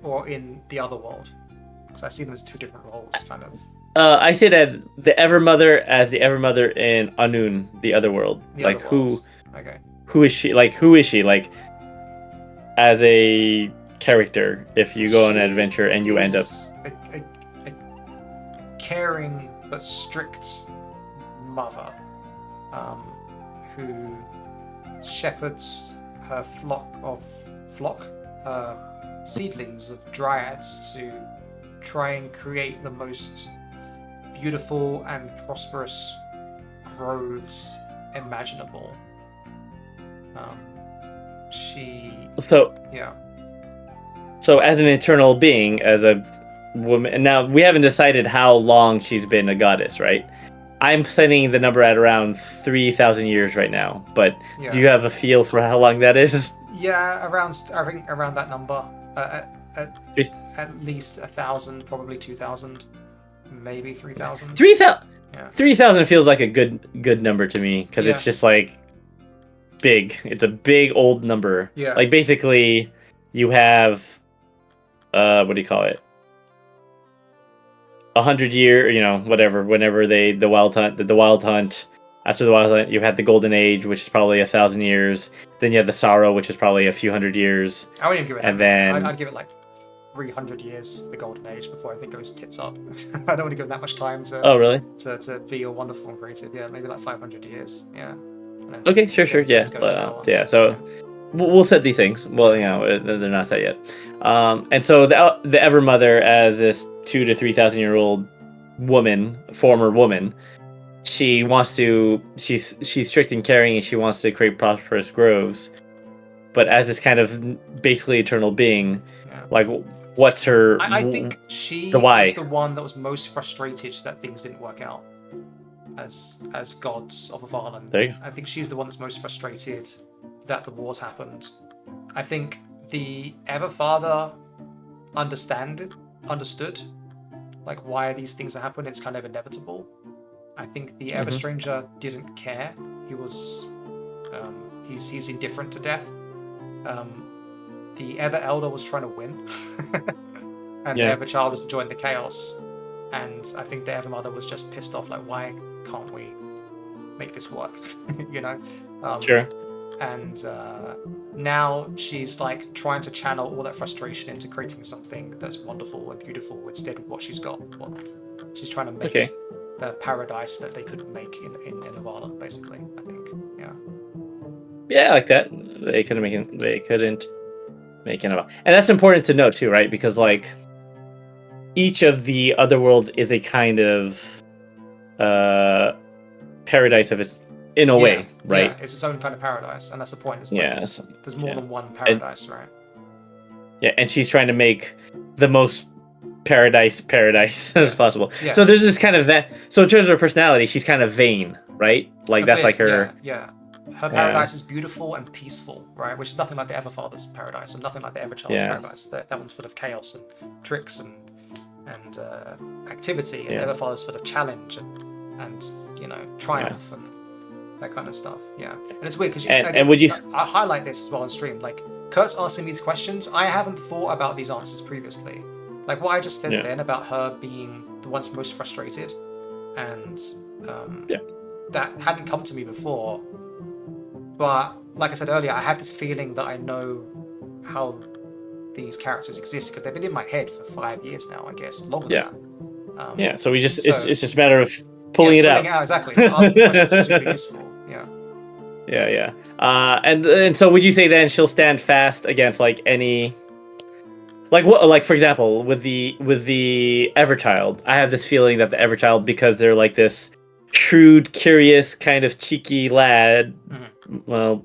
or in the other world? Because I see them as two different roles, kind of. I see it as the Evermother in Anun, the other world. Like who? Okay. Who is she? Like who is she? Like as a character, if you go on an adventure and you end up a caring but strict mother, who shepherds her seedlings of dryads to try and create the most beautiful and prosperous groves imaginable. So as an eternal being, as a woman, now we haven't decided how long she's been a goddess, right? I'm setting the number at around 3,000 years right now, but do you have a feel for how long that is? Yeah, I think around that number. At least 1,000, probably 2,000, maybe 3,000. 3,000. Yeah. 3,000 feels like a good number to me because it's just like big. It's a big old number. Yeah. Like basically, you have what do you call it? 100 year, whatever. Whenever the wild hunt. After the wild hunt, you had the golden age, which is probably 1,000 years. Then you had the sorrow, which is probably a few hundred years. I wouldn't even give it that. And then I'd give it like 300 years, the golden age, before I think it goes tits up. I don't want to give that much time to. Oh really? To be all wonderful and creative. Yeah, maybe like 500 years. Yeah. Okay, sure. Yeah. So we'll set these things. Well, they're not set yet. And so the Evermother, as this 2,000 to 3,000 year old former woman, she's strict and caring, and she wants to create prosperous groves. But as this kind of basically eternal being, like what's her? I think she was the one that was most frustrated that things didn't work out as gods of Avalon. I think she's the one that's most frustrated that the wars happened. I think the Everfather understood like why these things are happening. It's kind of inevitable. I think the Everstranger didn't care. He was he's indifferent to death. The Ever Elder was trying to win. And the Everchild was enjoying the chaos. And I think the Evermother was just pissed off, like, why can't we make this work? Sure. And now she's like trying to channel all that frustration into creating something that's wonderful and beautiful instead of what she's got. She's trying to make the paradise that they couldn't make in Avalon, basically, I think. Yeah, I like that. They couldn't make it Avalon. And that's important to note too, right? Because like each of the other worlds is a kind of paradise of its in a way, right? Yeah, it's its own kind of paradise, and that's the point. There's more than one paradise, right? Yeah, and she's trying to make the most paradise as possible. Yeah. So there's this kind of so in terms of her personality, she's kind of vain, right? Like that's like her. Yeah. Her paradise is beautiful and peaceful, right? Which is nothing like the Everfather's paradise, or nothing like the Everchild's paradise. That one's full of chaos and tricks and activity, and the Everfather's full of challenge and triumph and that kind of stuff. Yeah, and it's weird because I highlight this as well on stream. Like Kurt's asking these questions, I haven't thought about these answers previously. Like what I just said then about her being the one most frustrated, and that hadn't come to me before. But like I said earlier, I have this feeling that I know how these characters exist because they've been in my head for 5 years now, I guess, longer than Yeah. that. Yeah. So we just So it's just a matter of pulling it out. exactly. So asking questions is super useful. Yeah. Yeah. And so would you say then she'll stand fast against like any like what like for example with the Everchild, I have this feeling that the Everchild, because they're like this shrewd, curious, kind of cheeky lad, well,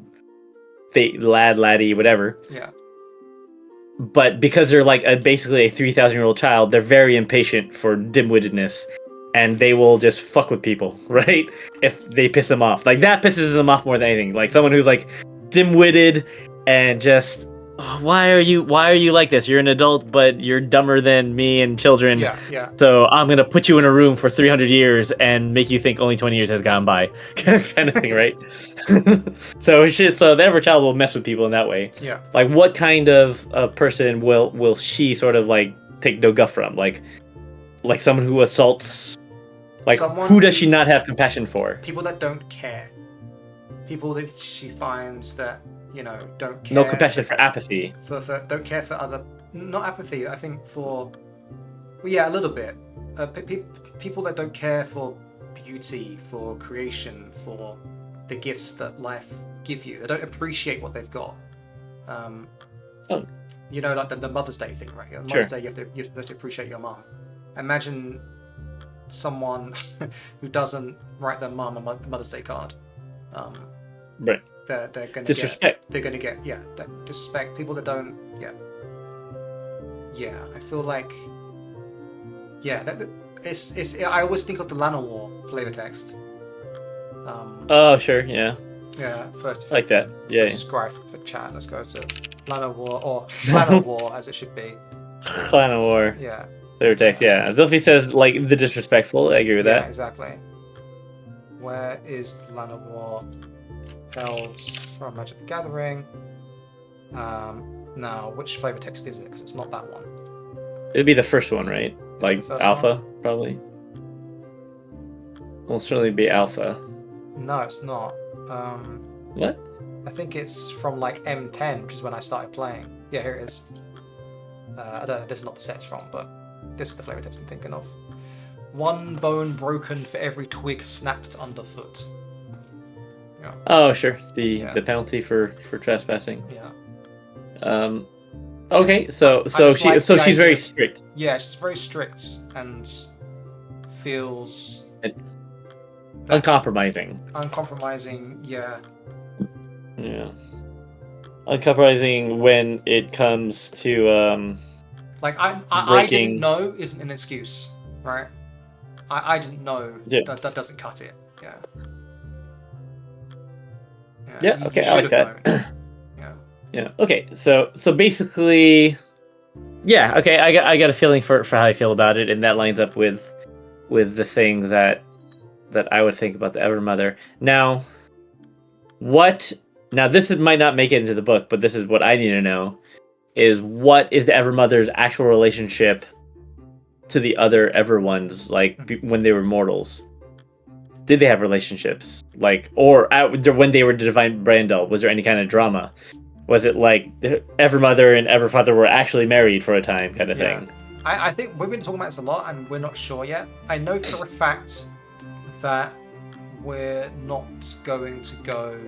laddie, whatever. Yeah. But because they're like basically a 3,000-year-old child, they're very impatient for dim-wittedness, and they will just fuck with people, right? If they piss them off, like that pisses them off more than anything. Like someone who's like dim-witted and just, "Oh, why are you like this? You're an adult, but you're dumber than me and children. Yeah. So I'm gonna put you in a room for 300 years and make you think only 20 years has gone by," kind of thing, right? So the Everchild will mess with people in that way. Yeah. Like, what kind of person will she sort of like take no guff from? Like someone who assaults. Like, who does she not have compassion for? People that don't care. People that she finds that, don't care. No compassion for apathy. For don't care for other, not apathy. I think for, well, yeah, a little bit. People that don't care for beauty, for creation, for the gifts that life give you. They don't appreciate what they've got. Like the Mother's Day thing, right? On Mother's Day, you're supposed to appreciate your mom. Imagine someone who doesn't write their mom a Mother's Day card. Right. They're gonna disrespect. They're gonna get disrespect. People that don't I feel like it's I always think of the Llanowar flavor text. Oh sure, yeah. Yeah, for like that. Yeah. Scribe for chat. Let's go to Llanowar, or Llanowar as it should be. Llanowar. Yeah. Flavor text. Yeah. Zilfi says like the disrespectful. I agree with that. Yeah, exactly. Where is the Llanowar? Elves from Magic the Gathering. Now, which flavor text is it? Because it's not that one. It'd be the first one, right? Is like it the first alpha, one? probably. Will certainly be alpha. No, it's not. What? I think it's from like M10, which is when I started playing. Yeah, here it is. I don't know, this is not the set it's from, but this is the flavor text I'm thinking of. 1 bone broken for every twig snapped underfoot. Yeah. Oh, sure. The penalty for trespassing. Yeah. Okay, so she's very strict. Yeah, she's very strict and feels uncompromising. Uncompromising, yeah. Yeah. Uncompromising when it comes to like I didn't know isn't an excuse, right? I didn't know that doesn't cut it. Yeah. Yeah, okay, I like that. Yeah. Yeah. Okay. So basically, yeah. Okay. I got a feeling for how I feel about it, and that lines up with the things that I would think about the Evermother. Now, this might not make it into the book, but this is what I need to know: is what is the Evermother's actual relationship to the other Everones, like when they were mortals? Did they have relationships? Like, or when they were the Divine Brandel, was there any kind of drama? Was it like Evermother and Everfather were actually married for a time, kind of thing? I think we've been talking about this a lot, and we're not sure yet. I know for a fact that we're not going to go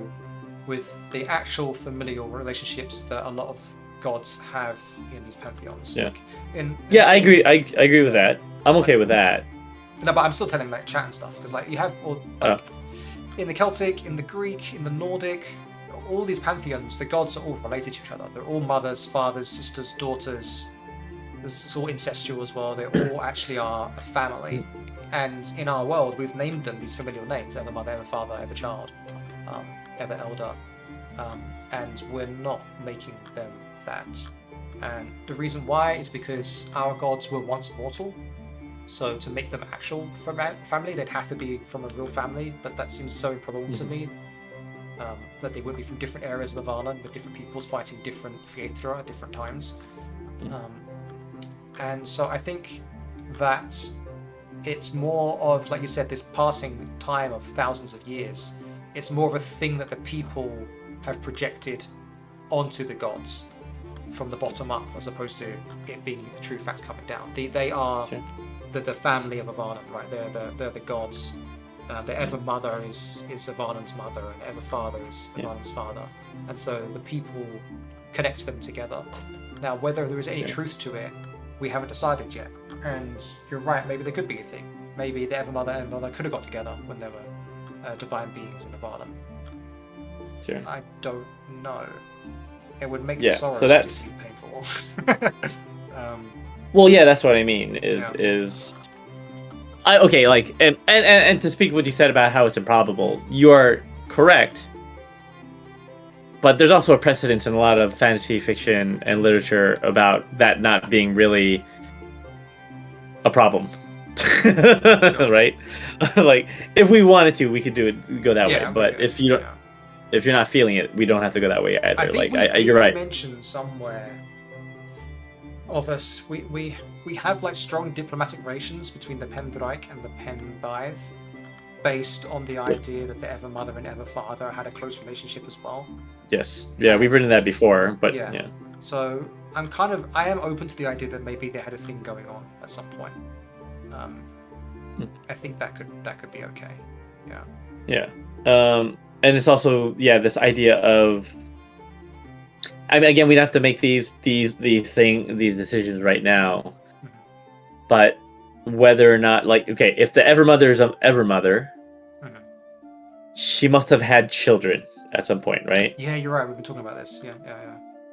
with the actual familial relationships that a lot of gods have in these pantheons. Yeah. Like I agree. I agree with that. I'm okay with that. No, but I'm still telling like chat and stuff because like you have all in the Celtic, in the Greek, in the Nordic, all these pantheons, the gods are all related to each other. They're all mothers, fathers, sisters, daughters. It's all incestual as well. They all actually are a family. And in our world, we've named them these familial names: Ever Mother, Ever Father, Ever Child, Ever Elder. And we're not making them that. And the reason why is because our gods were once mortal. So to make them actual family, they'd have to be from a real family, but that seems so improbable to me. That they would be from different areas of Avarna, with different peoples fighting different Fiethra at different times. And so I think that it's more of, like you said, this passing time of thousands of years. It's more of a thing that the people have projected onto the gods from the bottom up, as opposed to it being the true fact coming down. They are the family of Avarnan, right? They're the gods. The Ever Mother is Avarnan's mother, and the Ever Father is Avarnan's father, and so the people connect them together. Now, whether there is any truth to it, we haven't decided yet. And you're right, maybe there could be a thing. Maybe the Ever Mother and Mother could have got together when they were divine beings in Avarnan. Sure. I don't know. It would make the sorrows so that's particularly painful. Well, yeah, that's what I mean. Okay, like, and to speak what you said about how it's improbable, you are correct. But there's also a precedence in a lot of fantasy fiction and literature about that not being really a problem, right? Like, if we wanted to, we could go that way. But if you don't, if you're not feeling it, we don't have to go that way either. I think you're right. Mentioned somewhere of us, we have like strong diplomatic relations between the Pendraic and the Penbythe, based on the idea that the Ever Mother and Ever Father had a close relationship as well. Yes, we've written that before, but yeah. So I am open to the idea that maybe they had a thing going on at some point. I think that could be okay. Yeah. And it's also this idea of, I mean, again, we'd have to make these decisions right now, but whether or not, like, okay, if the Ever Mother is an Ever Mother, she must have had children at some point, right? Yeah, you're right. We've been talking about this. Yeah.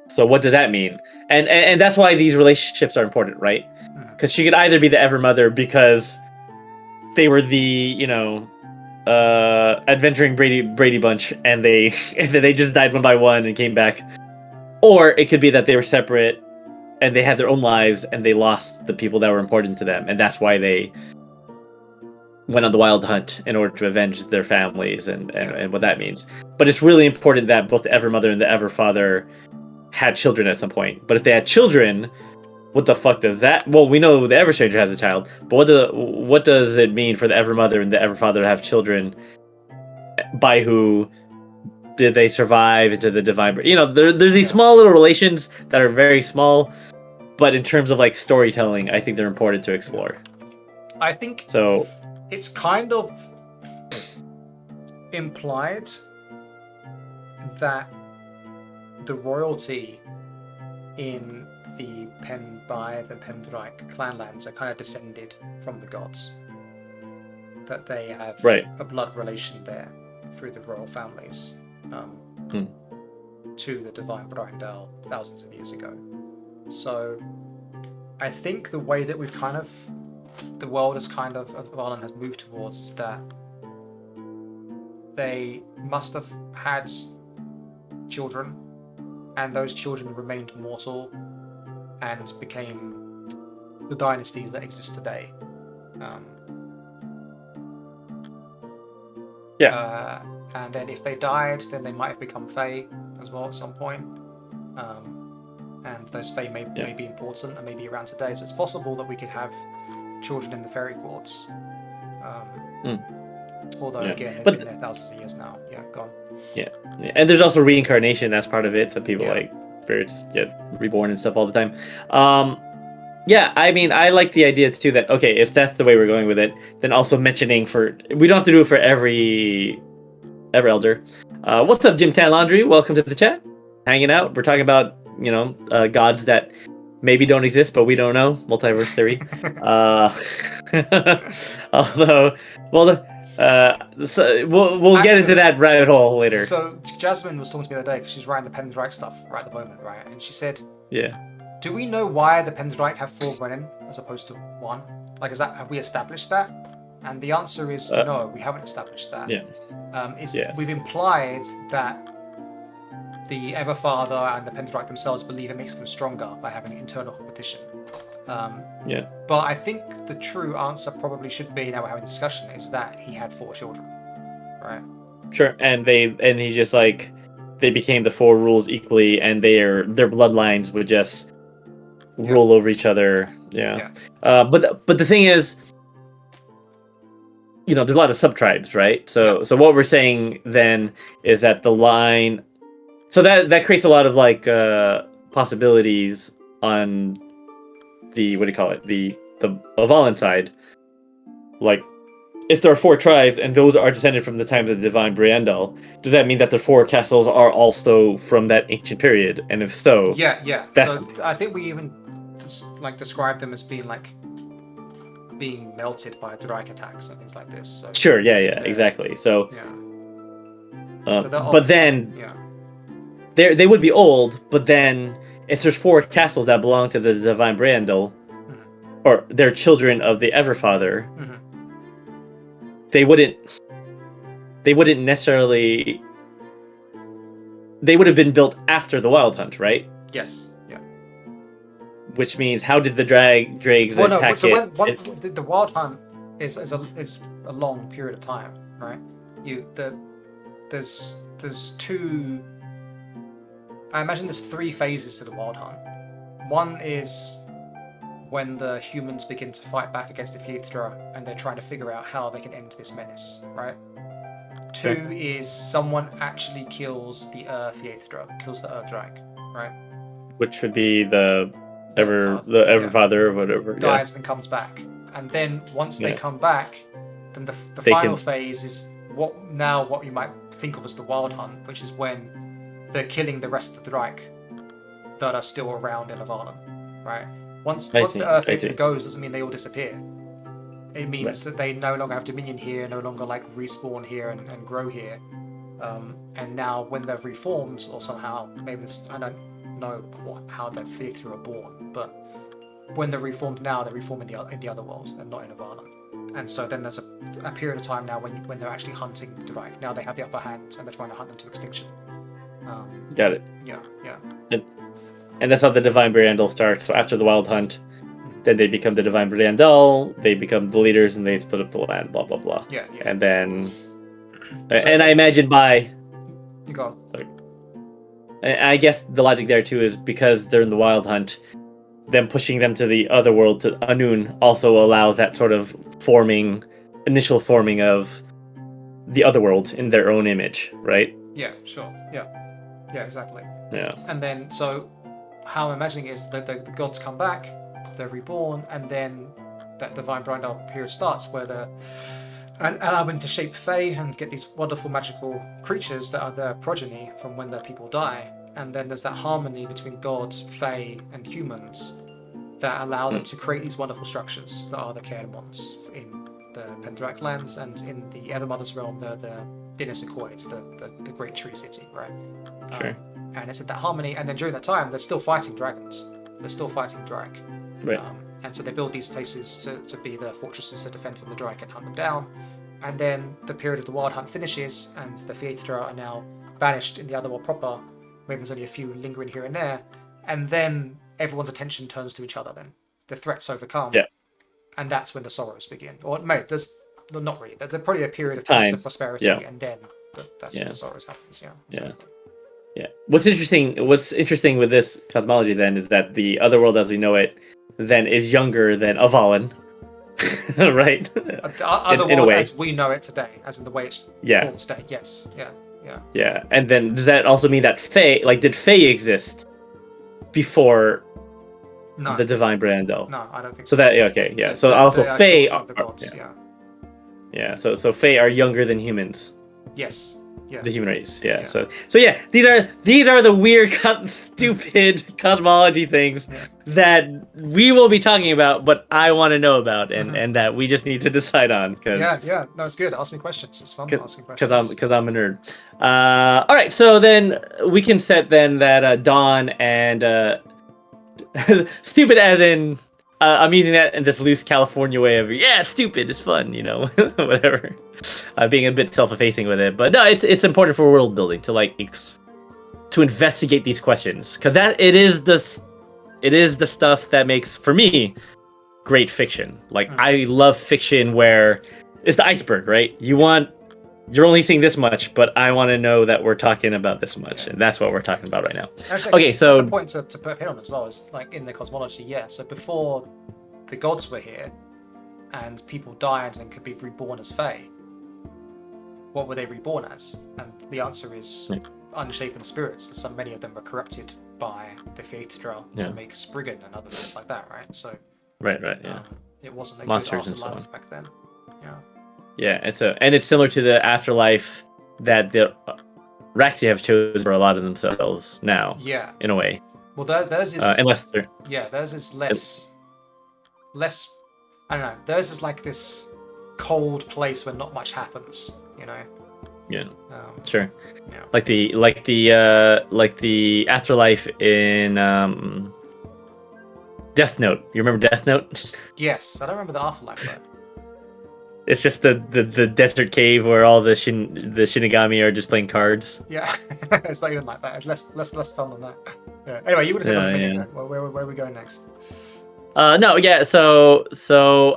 So what does that mean? And that's why these relationships are important, right? Because she could either be the Ever Mother because they were the, adventuring Brady Bunch, and then they just died one by one and came back, or it could be that they were separate and they had their own lives and they lost the people that were important to them, and that's why they went on the wild hunt in order to avenge their families and what that means. But it's really important that both the Ever Mother and the Ever Father had children at some point. But if they had children, what the fuck does that? Well, we know the Ever Stranger has a child, but what does it mean for the Ever Mother and the Ever Father to have children? By who? Did they survive into the divine? There's these small little relations that are very small, but in terms of like storytelling, I think they're important to explore. I think so. It's kind of implied that the royalty in the Penbythe and Pendraic clanlands are kind of descended from the gods. That they have a blood relation there through the royal families to the divine Brindal thousands of years ago. So I think the way that the world has Avarnan has moved towards is that they must have had children, and those children remained mortal and became the dynasties that exist today. And then if they died, then they might have become Fae as well at some point. And those Fae may be important and maybe around today. So it's possible that we could have children in the fairy courts. Although again, they've been there thousands of years now. Yeah, gone. Yeah, and there's also reincarnation. That's part of it. So people like spirits get reborn and stuff all the time. I mean, I like the idea too that, okay, if that's the way we're going with it, then also mentioning we don't have to do it for every elder. What's up, Jim Tan Laundry? Welcome to the chat. Hanging out. We're talking about, gods that maybe don't exist, but we don't know. Multiverse theory. Although, we'll get into that rabbit hole later. So Jasmine was talking to me the other day because she's writing the Pendraic stuff right at the moment, right? And she said, do we know why the Pendraic have 4 Brennan as opposed to 1? Like, have we established that? And the answer is no, we haven't established that. We've implied that the Ever Father and the Pendraic themselves believe it makes them stronger by having internal competition. But I think the true answer probably should be, now we're having a discussion, is that he had 4 children, right? Sure, and he's just like, they became the 4 rules equally, and their bloodlines would just roll over each other. But the thing is, there's a lot of sub-tribes, right? So what we're saying then is that the line, so that creates a lot of like possibilities on the, what do you call it, the Avalon side. Like, if there are 4 tribes and those are descended from the times of the divine Briandal, does that mean that the 4 castles are also from that ancient period? And if so, Yeah. that's... So I think we even describe them as being melted by Drake attacks and things like this. So Sure, yeah, exactly. So, yeah. but then yeah. they would be old. But then, if there's 4 castles that belong to the divine Briandal, or they're children of the Everfather, they wouldn't necessarily. They would have been built after the Wild Hunt, right? Yes. Yeah. Which means, how did the dregs attack it? The Wild Hunt is a long period of time, right? There's 2. I imagine there's 3 phases to the Wild Hunt. One is when the humans begin to fight back against the Fiethra, and they're trying to figure out how they can end this menace, right? 2 is someone actually kills the Fiethra, kills the Drake, right? Which would be the Everfather or whatever. Dies and comes back. And then once they come back, then the final phase is what you might think of as the Wild Hunt, which is when they're killing the rest of the Drake that are still around in Avalon, right? Once the Earth Agent goes, doesn't mean they all disappear. It means that they no longer have dominion here, no longer like respawn here and grow here. And now when they're reformed, or somehow, maybe this, I don't know how the Fiethra are born, but when they're reformed now, they're reformed in the other world and not in Avalon. And so then there's a period of time now when they're actually hunting the Drake. Now they have the upper hand and they're trying to hunt them to extinction. Got it. Yeah. And that's how the Divine Briandal starts. So after the Wild Hunt, then they become the Divine Briandal, they become the leaders, and they split up the land, blah, blah, blah. Yeah. And then... and I imagine by... You go. Sorry. I guess the logic there, too, is because they're in the Wild Hunt, them pushing them to the other world, to Anun, also allows that sort of initial forming of the other world in their own image, right? Yeah, sure. Yeah, exactly. Yeah. And then, so how I'm imagining is that the gods come back, they're reborn, and then that divine Brindal period starts where and allow them to shape Fae and get these wonderful magical creatures that are their progeny from when their people die. And then there's that harmony between gods, Fae, and humans that allow them to create these wonderful structures that are the Caermons in the Pendrach lands, and in the Evermother's realm, the Dinas Accoids, the Great Tree City, right? Sure. And it's at that harmony, and then during that time, they're still fighting dragons. They're still fighting Drake. Right. And so they build these places to be the fortresses that defend from the Drake and hunt them down. And then the period of the Wild Hunt finishes, and the Fiethra are now banished in the other world proper. Maybe there's only a few lingering here and there. And then everyone's attention turns to each other then. The threats overcome. Yeah. And that's when the sorrows begin. Or, there's not really. There's probably a period of time peace and prosperity, and then that's when the sorrows happens. Yeah. What's interesting with this cosmology then is that the other world as we know it then is younger than Avalon. Right? Other in a world way. as we know it today, as in the way it's formed today. Yes. Yeah. Yeah. And then does that also mean that did Fae exist before the Divine Brando? No, I don't think so. So also Fae are the gods, Yeah. So Fae are younger than humans. Yes. Yeah. The human race, So yeah, these are the weird, stupid cosmology things that we will be talking about, but I want to know about, and that we just need to decide on. No, it's good. Ask me questions. It's fun asking questions. Because I'm a nerd. All right, so then we can set then that Dawn and stupid as in. I'm using that in this loose California way of stupid, it's fun, whatever. Being a bit self-effacing with it, but no, it's important for world building to to investigate these questions, because it is the stuff that makes, for me, great fiction. I love fiction where it's the iceberg, right? You're only seeing this much, but I want to know that we're talking about this much, and that's what we're talking about right now. Actually, so that's a point to put a pin on as well, is in the cosmology. So before the gods were here, and people died and could be reborn as Fae, what were they reborn as? And the answer is unshapen spirits. So many of them were corrupted by the Faithdraw to make Spriggan and other things like that, right? So right, it wasn't a Monsters good and so afterlife on. back then. Yeah. Yeah, and it's similar to the afterlife that the Raxi have chosen for a lot of themselves now. Yeah. In a way. Well, theirs is unless they're theirs is less. I don't know. Theirs is like this cold place where not much happens. You know. Yeah. Sure. Yeah. Like the afterlife in Death Note. You remember Death Note? Yes, I don't remember the afterlife though. It's just the desert cave where all the Shinigami are just playing cards. Yeah, it's not even like that. Less fun than that. Yeah. Anyway, you would have said a minute ago. Where are we going next? No, yeah. So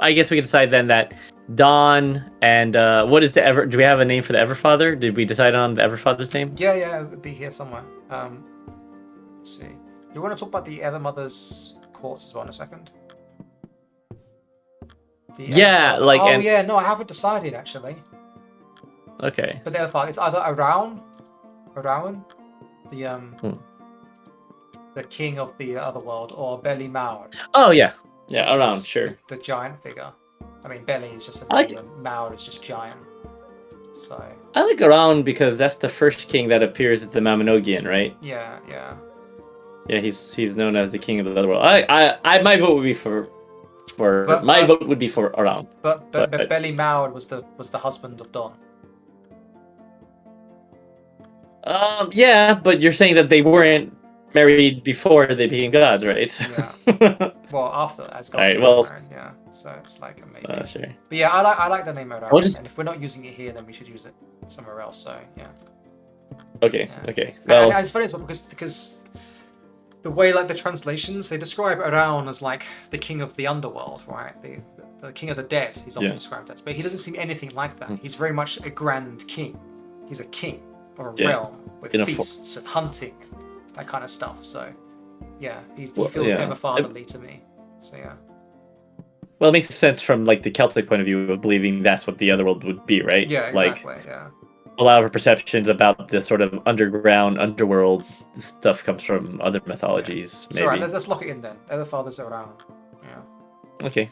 I guess we can decide then that Dawn and what is the Ever? Do we have a name for the Everfather? Did we decide on the Everfather's name? Yeah, it would be here somewhere. Let's see. You want to talk about the Evermother's quartz as well in a second? No, I haven't decided actually. Okay. But the Everfather, it's either Around, the king of the other world, or Beli Mawr. Oh yeah, Around, sure. The giant figure. I mean, Beli is just a name, and Mawr is just giant. So. I like Around because that's the first king that appears at the Maminogian, right? Yeah. Yeah, he's known as the king of the other world. My vote would be for vote would be for Around. But Beli Mawr was the husband of Dawn. Yeah, but you're saying that they weren't married before they became gods, right? Yeah. Well, after as gods. Right, well, married, yeah. So it's like a maybe. Sure. But yeah, I like the name Around, and if we're not using it here, then we should use it somewhere else. So yeah. Okay. Yeah. Okay. Well, and it's funny as well because the way like the translations they describe Around as like the king of the underworld, right? The king of the dead. He's often described as, but he doesn't seem anything like that. He's very much a grand king. He's a king or a realm with feasts and hunting, and that kind of stuff. So yeah, he feels ever fatherly to me. So yeah. Well, it makes sense from like the Celtic point of view of believing that's what the otherworld would be, right? Yeah, exactly. Yeah. A lot of our perceptions about the sort of underworld stuff comes from other mythologies. Yeah. Maybe. So let's lock it in then. Other fathers Around. Yeah. Okay.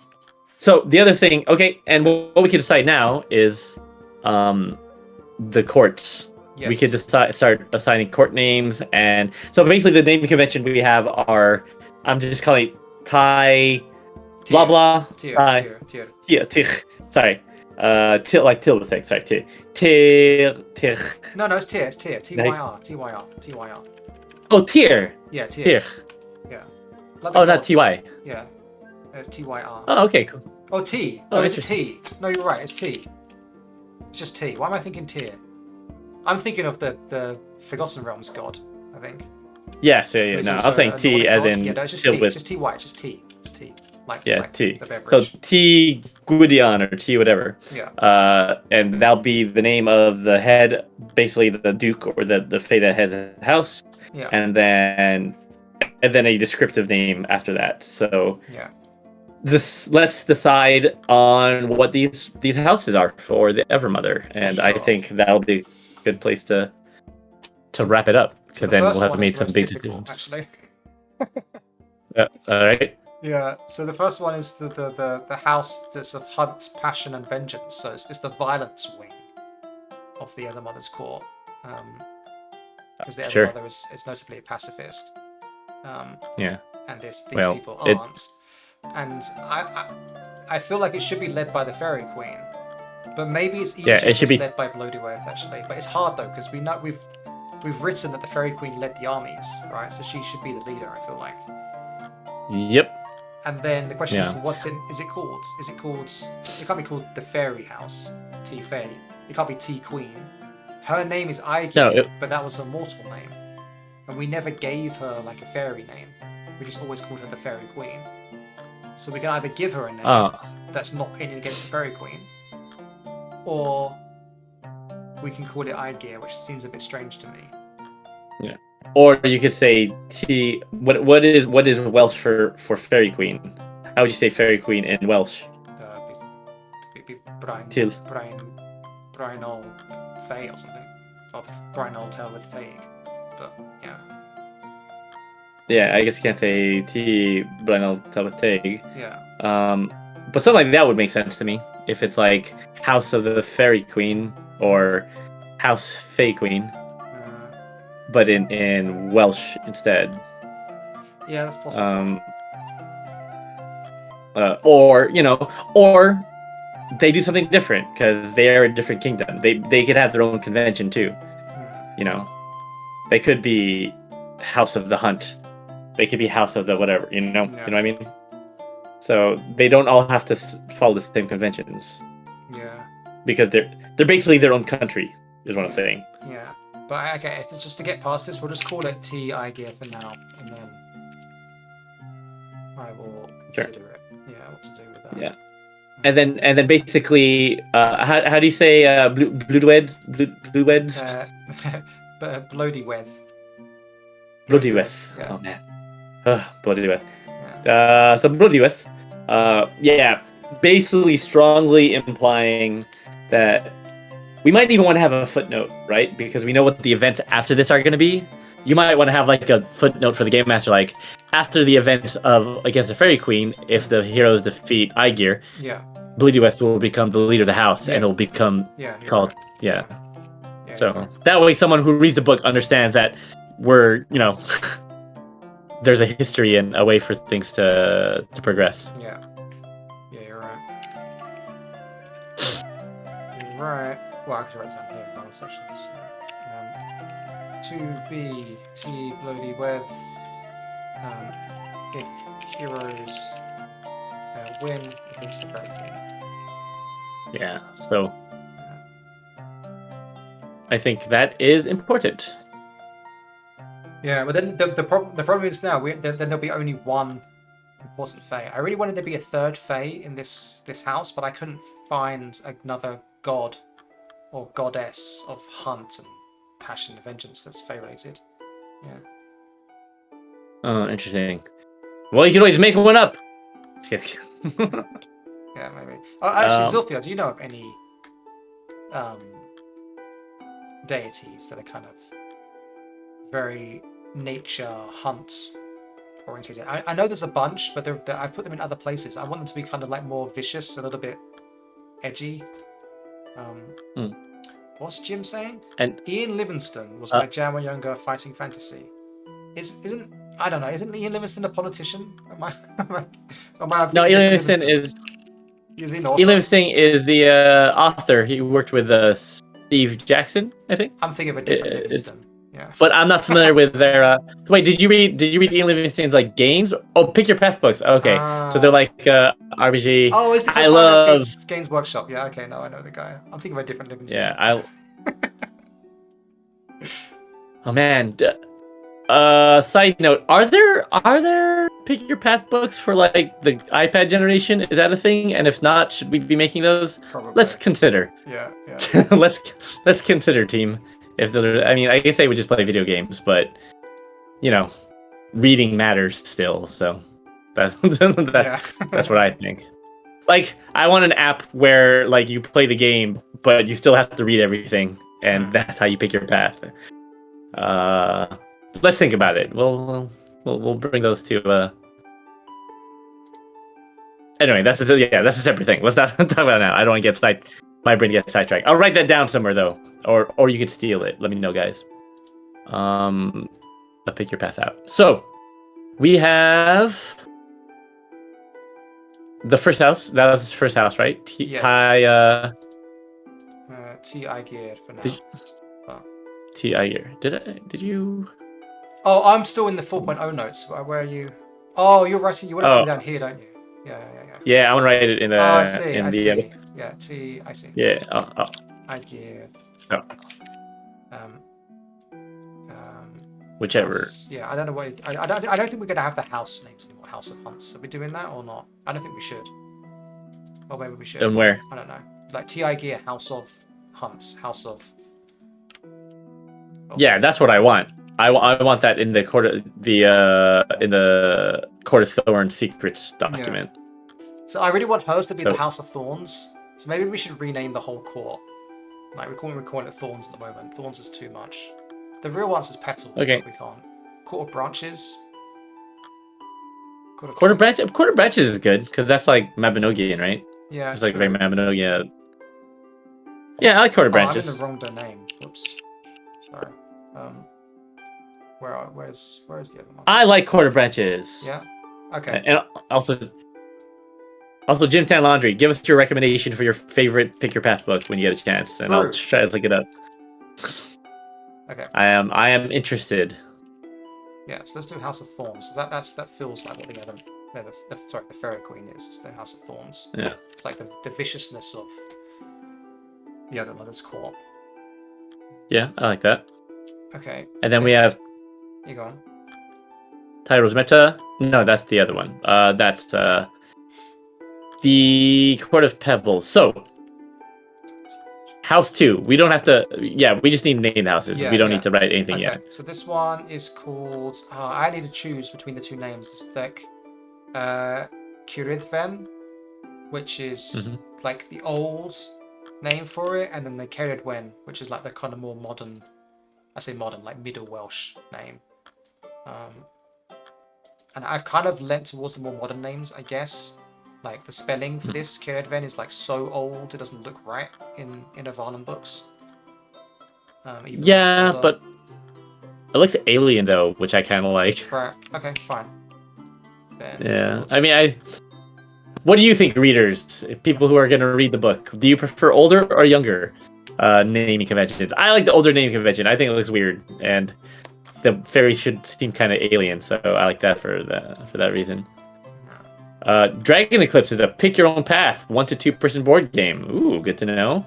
So the other thing, and what we can decide now is, the courts. Yes. We could start assigning court names, and so basically the naming convention we have are, I'm just calling it Thai, blah blah. Tier. Sorry. Like till effect. Sorry. Tier. No, it's tier. It's tier. Tyr. Oh, tier. Yeah, tier. Yeah. Like not ty. Yeah. It's tyr. Oh, okay, cool. Oh, T. No, it's a T. No, you're right. It's T. It's just T. Why am I thinking tier? I'm thinking of the Forgotten Realms god, I think. Yes, yeah. No, I'm saying T as in. Yeah, no, it's just T. It's just TY. It's just T. It's T. Like T. The beverage. So T Gwydion or T whatever. Yeah. And that'll be the name of the head, basically the duke or the fae that has a house. Yeah. And then a descriptive name after that. So. Yeah. Let's decide on what these houses are for the Evermother, and I think that'll be a good place to wrap it up, because then we'll have made some big decisions. Actually. All right. Yeah. So the first one is the house that's of hunt, passion, and vengeance. So it's the violence wing of the Evermother's court, because the Evermother is notably a pacifist. Yeah. And these people aren't. And I feel like it should be led by the Fairy Queen, but maybe it's easier if it's led by Bloody Earth actually. But it's hard though, because we know we've written that the Fairy Queen led the armies, right? So she should be the leader. I feel like. Yep. And then the question is, is it called? It can't be called the Fairy House, T Fae. It can't be T Queen. Her name is Aigir, but that was her mortal name, and we never gave her like a fairy name. We just always called her the Fairy Queen. So we can either give her a name that's not aiming against the Fairy Queen, or we can call it Aigir, which seems a bit strange to me. Yeah. Or you could say T. What is Welsh for Fairy Queen? How would you say Fairy Queen in Welsh? be Brian Till. Brian Old Fae or something. Of Brian Old Tale with Taig. But yeah. Yeah, I guess you can't say T, but I'll tell with Tig. Yeah. But something like that would make sense to me if it's like House of the Fairy Queen or House Fae Queen, but in Welsh instead. Yeah, that's possible. Or they do something different because they are a different kingdom. They could have their own convention too. You know, they could be House of the Hunt. They could be House of the whatever. You know what I mean. So they don't all have to follow the same conventions. Yeah. Because they're basically their own country, is what I'm saying. Yeah. But okay, just to get past this, we'll just call it TI gear for now, and then I will consider it. Yeah, what to do with that. Yeah. And then basically, how do you say bludweds? Bloodyweth. Bloodyweth. Yeah. Oh man. Bloodyweth. Yeah. So Bloodyweth. Yeah. Basically, strongly implying that we might even want to have a footnote, right? Because we know what the events after this are going to be. You might want to have like a footnote for the game master, like after the events of against the Fairy Queen, if the heroes defeat Aegir, Bloodyweth will become the leader of the house, and it'll become called So that way, someone who reads the book understands that we're there's a history and a way for things to progress. Yeah, you're right. You're right. Well, I could write something here in bonus sections. To be T Bloody with if heroes win against the Fairy Queen. Yeah, so I think that is important. Yeah, but then the problem is now then there'll be only one important Fae. I really wanted there to be a third Fae in this house, but I couldn't find another god or goddess of hunt and passion and vengeance that's Fae related. Yeah. Oh, interesting. Well, you can always make one up. Yeah, maybe. Oh, actually, Zilphia, do you know of any deities that are kind of very nature hunt orientated? I know there's a bunch, but I put them in other places. I want them to be kind of like more vicious, a little bit edgy. What's Jim saying? And Ian Livingstone was my Jam when younger fighting fantasy. Isn't Ian Livingstone a politician? No, Ian Livingstone is. Ian Livingstone is the author. He worked with Steve Jackson, I think. I'm thinking of a different Livingstone. Yeah. But I'm not familiar with their. Wait, did you read Ian Livingstone's like games? Oh, Pick Your Path books. Okay, so they're like RPG. Oh, is I love Games Workshop. Yeah, okay, no, I know the guy. I'm thinking of a different Livingstone. Yeah, Oh man. Side note: Are there Pick Your Path books for like the iPad generation? Is that a thing? And if not, should we be making those? Probably. Let's consider. Yeah. let's consider, team. If I mean, I guess they would just play video games, but reading matters still. So that's what I think. Like, I want an app where like you play the game, but you still have to read everything, and that's how you pick your path. Let's think about it. We'll bring those to. Anyway, that's a separate thing. Let's not talk about it now. I don't want to get my brain gets sidetracked. I'll write that down somewhere though, or you could steal it. Let me know, guys. I'll pick your path out. So we have the first house. That was his first house, right? Yes. T.I. Gear for now. T.I. Gear. Did you? Oh, I'm still in the 4.0 notes. Where are you? Oh, you're writing. You want to write it down here, don't you? Yeah. Yeah, I want to write it in the. I see. I see. Yeah, I see. Yeah. I gear. Oh. Whichever. House. Yeah, I don't know what. I don't think we're gonna have the house names anymore. House of Hunts. Are we doing that or not? I don't think we should. Or maybe we should. And where? I don't know. Like T.I. Gear, House of Hunts, House of. Yeah, that's what I want. I want that in the Court of Court of Thorns secrets document. Yeah. So I really want hers to be the House of Thorns. So maybe we should rename the whole court. Like we're calling it Thorns at the moment. Thorns is too much. The real answer is Petals, Okay. but we can't. Court of Branches. Quarter branches is good because that's like Mabinogian, right? Yeah, it's like very Mabinogian. Yeah, I like quarter branches. I'm in the wrong domain. Whoops. Sorry. Where's the other one? I like quarter branches. Yeah. Okay. And also Jim Tan Laundry, give us your recommendation for your favorite Pick Your Path book when you get a chance, and I'll try to look it up. Okay. I am interested. Yeah, so let's do House of Thorns. That feels like what the Fairy Queen is. It's the House of Thorns. Yeah. It's like the viciousness of the other Mother's Court. Yeah, I like that. Okay. And then we have. You go on. Tyros Meta. No, that's the other one. That's the Court of Pebbles. So. House 2. We don't have to. Yeah, we just need to name the houses. We don't need to write anything yet. So this one is called. I need to choose between the two names. This thick. Kirithven, which is like the old name for it, and then the Ceridwen, which is like the kind of more modern. I say modern, like Middle Welsh name. And I've kind of lent towards the more modern names, I guess. Like the spelling for this Ceridwen is like so old it doesn't look right in Avarnum books. Yeah, but it looks alien though, which I kind of like. Right. Okay. Fine. Then yeah. I mean, what do you think, readers? People who are going to read the book, do you prefer older or younger naming conventions? I like the older naming convention. I think it looks weird, and the fairies should seem kind of alien, so I like that for that reason. Dragon Eclipse is a pick your own path 1 to 2 person board game. Ooh, good to know.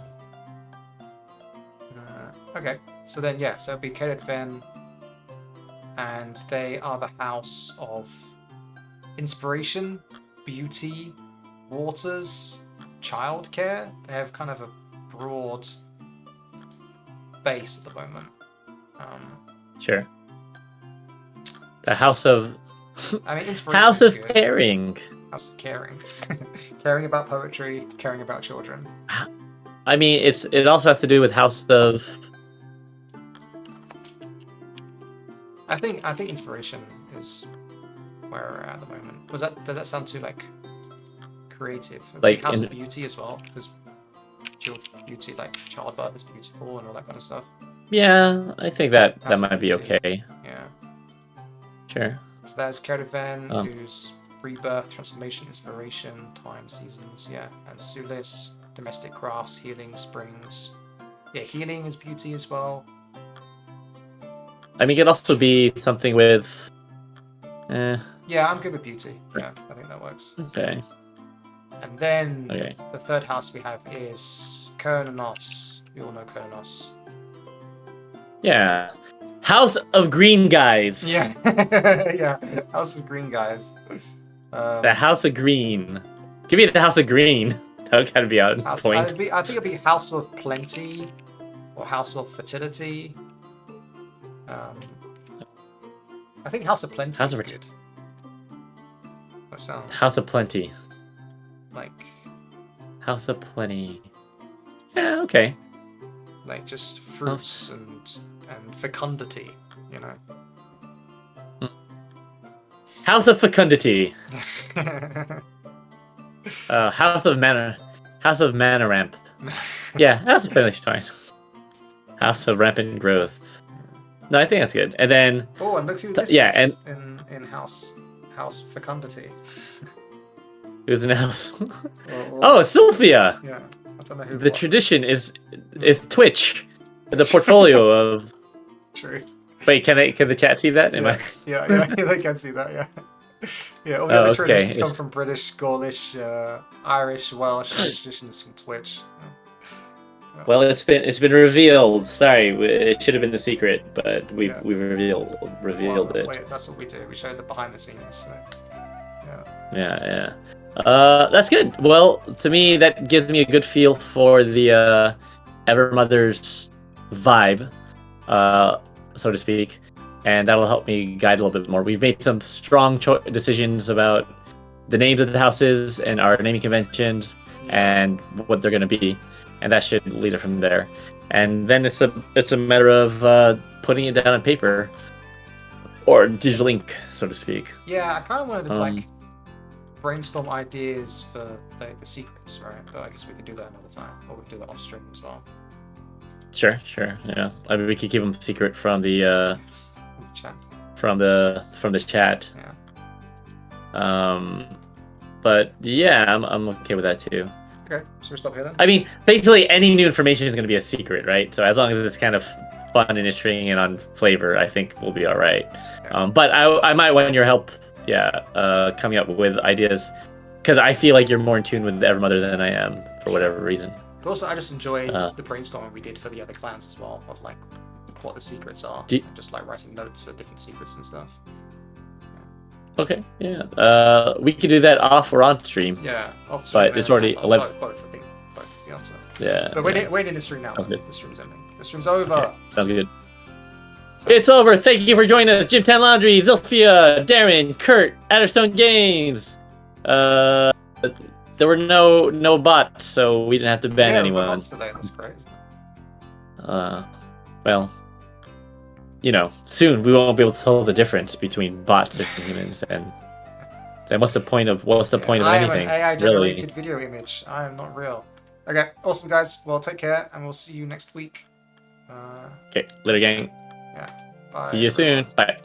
Okay, so then so it'd be Ceridwen, and they are the house of inspiration, beauty, waters, childcare. They have kind of a broad base at the moment. Sure. The House of. I mean, inspiration. House of Caring. House of Caring. Caring about poetry, caring about children. I mean, it also has to do with House of. I think inspiration is where we're at the moment. Does that sound too like creative? Like House of Beauty as well, because beauty, like childbirth, is beautiful and all that kind of stuff. Yeah, I think that might be okay. Yeah. Sure. So there's Ceridwen, who's rebirth, transformation, inspiration, time, seasons, and Sulis, domestic crafts, healing, springs. Yeah, healing is beauty as well. I mean, it could also be something with. Yeah, I'm good with beauty. Yeah, I think that works. Okay. And then the third house we have is Kernanos. We all know Kernanos. Yeah. House of Green Guys. Yeah. Yeah. House of Green Guys. The House of Green. Give me the House of Green. That gotta be on point. I think it'd be House of Plenty or House of Fertility. I think House of Plenty is good. House of Plenty. Like. House of Plenty. Yeah, okay. Like just fruits and fecundity, you know. House of Fecundity. House of Mana Ramp. Yeah, House of Finish fine. House of Rampant Growth. No, I think that's good. And then. Oh, and look who this is in House Fecundity. Who's in house? Oh, Sylphia. Yeah, I don't know who. The tradition is Twitch, the portfolio of. True. Wait, can the chat see that? Yeah, they can see that. Yeah. Yeah, all the other traditions come from British, Gaulish, Irish, Welsh traditions from Twitch. Well, it's been revealed. Sorry, it should have been a secret, but we've revealed it. Wait, that's what we do. We show the behind the scenes. So, yeah. That's good. Well, to me, that gives me a good feel for the Evermother's vibe, so to speak, and that'll help me guide a little bit more. We've made some strong decisions about the names of the houses and our naming conventions. and what they're going to be, and that should lead it from there. And then it's a matter of putting it down on paper or digital ink, so to speak. Yeah, I kind of wanted to like brainstorm ideas for the secrets, right? But I guess we could do that another time, or we could do that off stream as well. Sure, yeah. I mean, we could keep them secret from the Chat. from the chat. Yeah. But yeah, I'm okay with that too. Okay, so we stop here then. I mean, basically any new information is going to be a secret, right? So as long as it's kind of fun and interesting and on flavor, I think we'll be all right. Yeah. But I might want your help, coming up with ideas, because I feel like you're more in tune with Evermother than I am for whatever reason. But also, I just enjoyed the brainstorming we did for the other clans as well, of like what the secrets are, just like writing notes for different secrets and stuff. Okay, yeah. We could do that off or on stream. Yeah, off stream. But it's already 11. Both, I think. Both is the answer. Yeah. But we're in the stream now. Sounds good. The stream's ending. The stream's over. Okay. Sounds good. It's over. Thank you for joining us, Jim Tan Laundry, Zilphia, Darren, Kurt, Adderstone Games. There were no bots, so we didn't have to ban anyone. Bots today. That's great. Well, soon we won't be able to tell the difference between bots and humans, and then what's the point of anything? I am an AI generated really? video image. I am not real. Okay, awesome guys. Well, take care, and we'll see you next week. Okay, later, gang. Yeah. Bye. See you soon. Bye.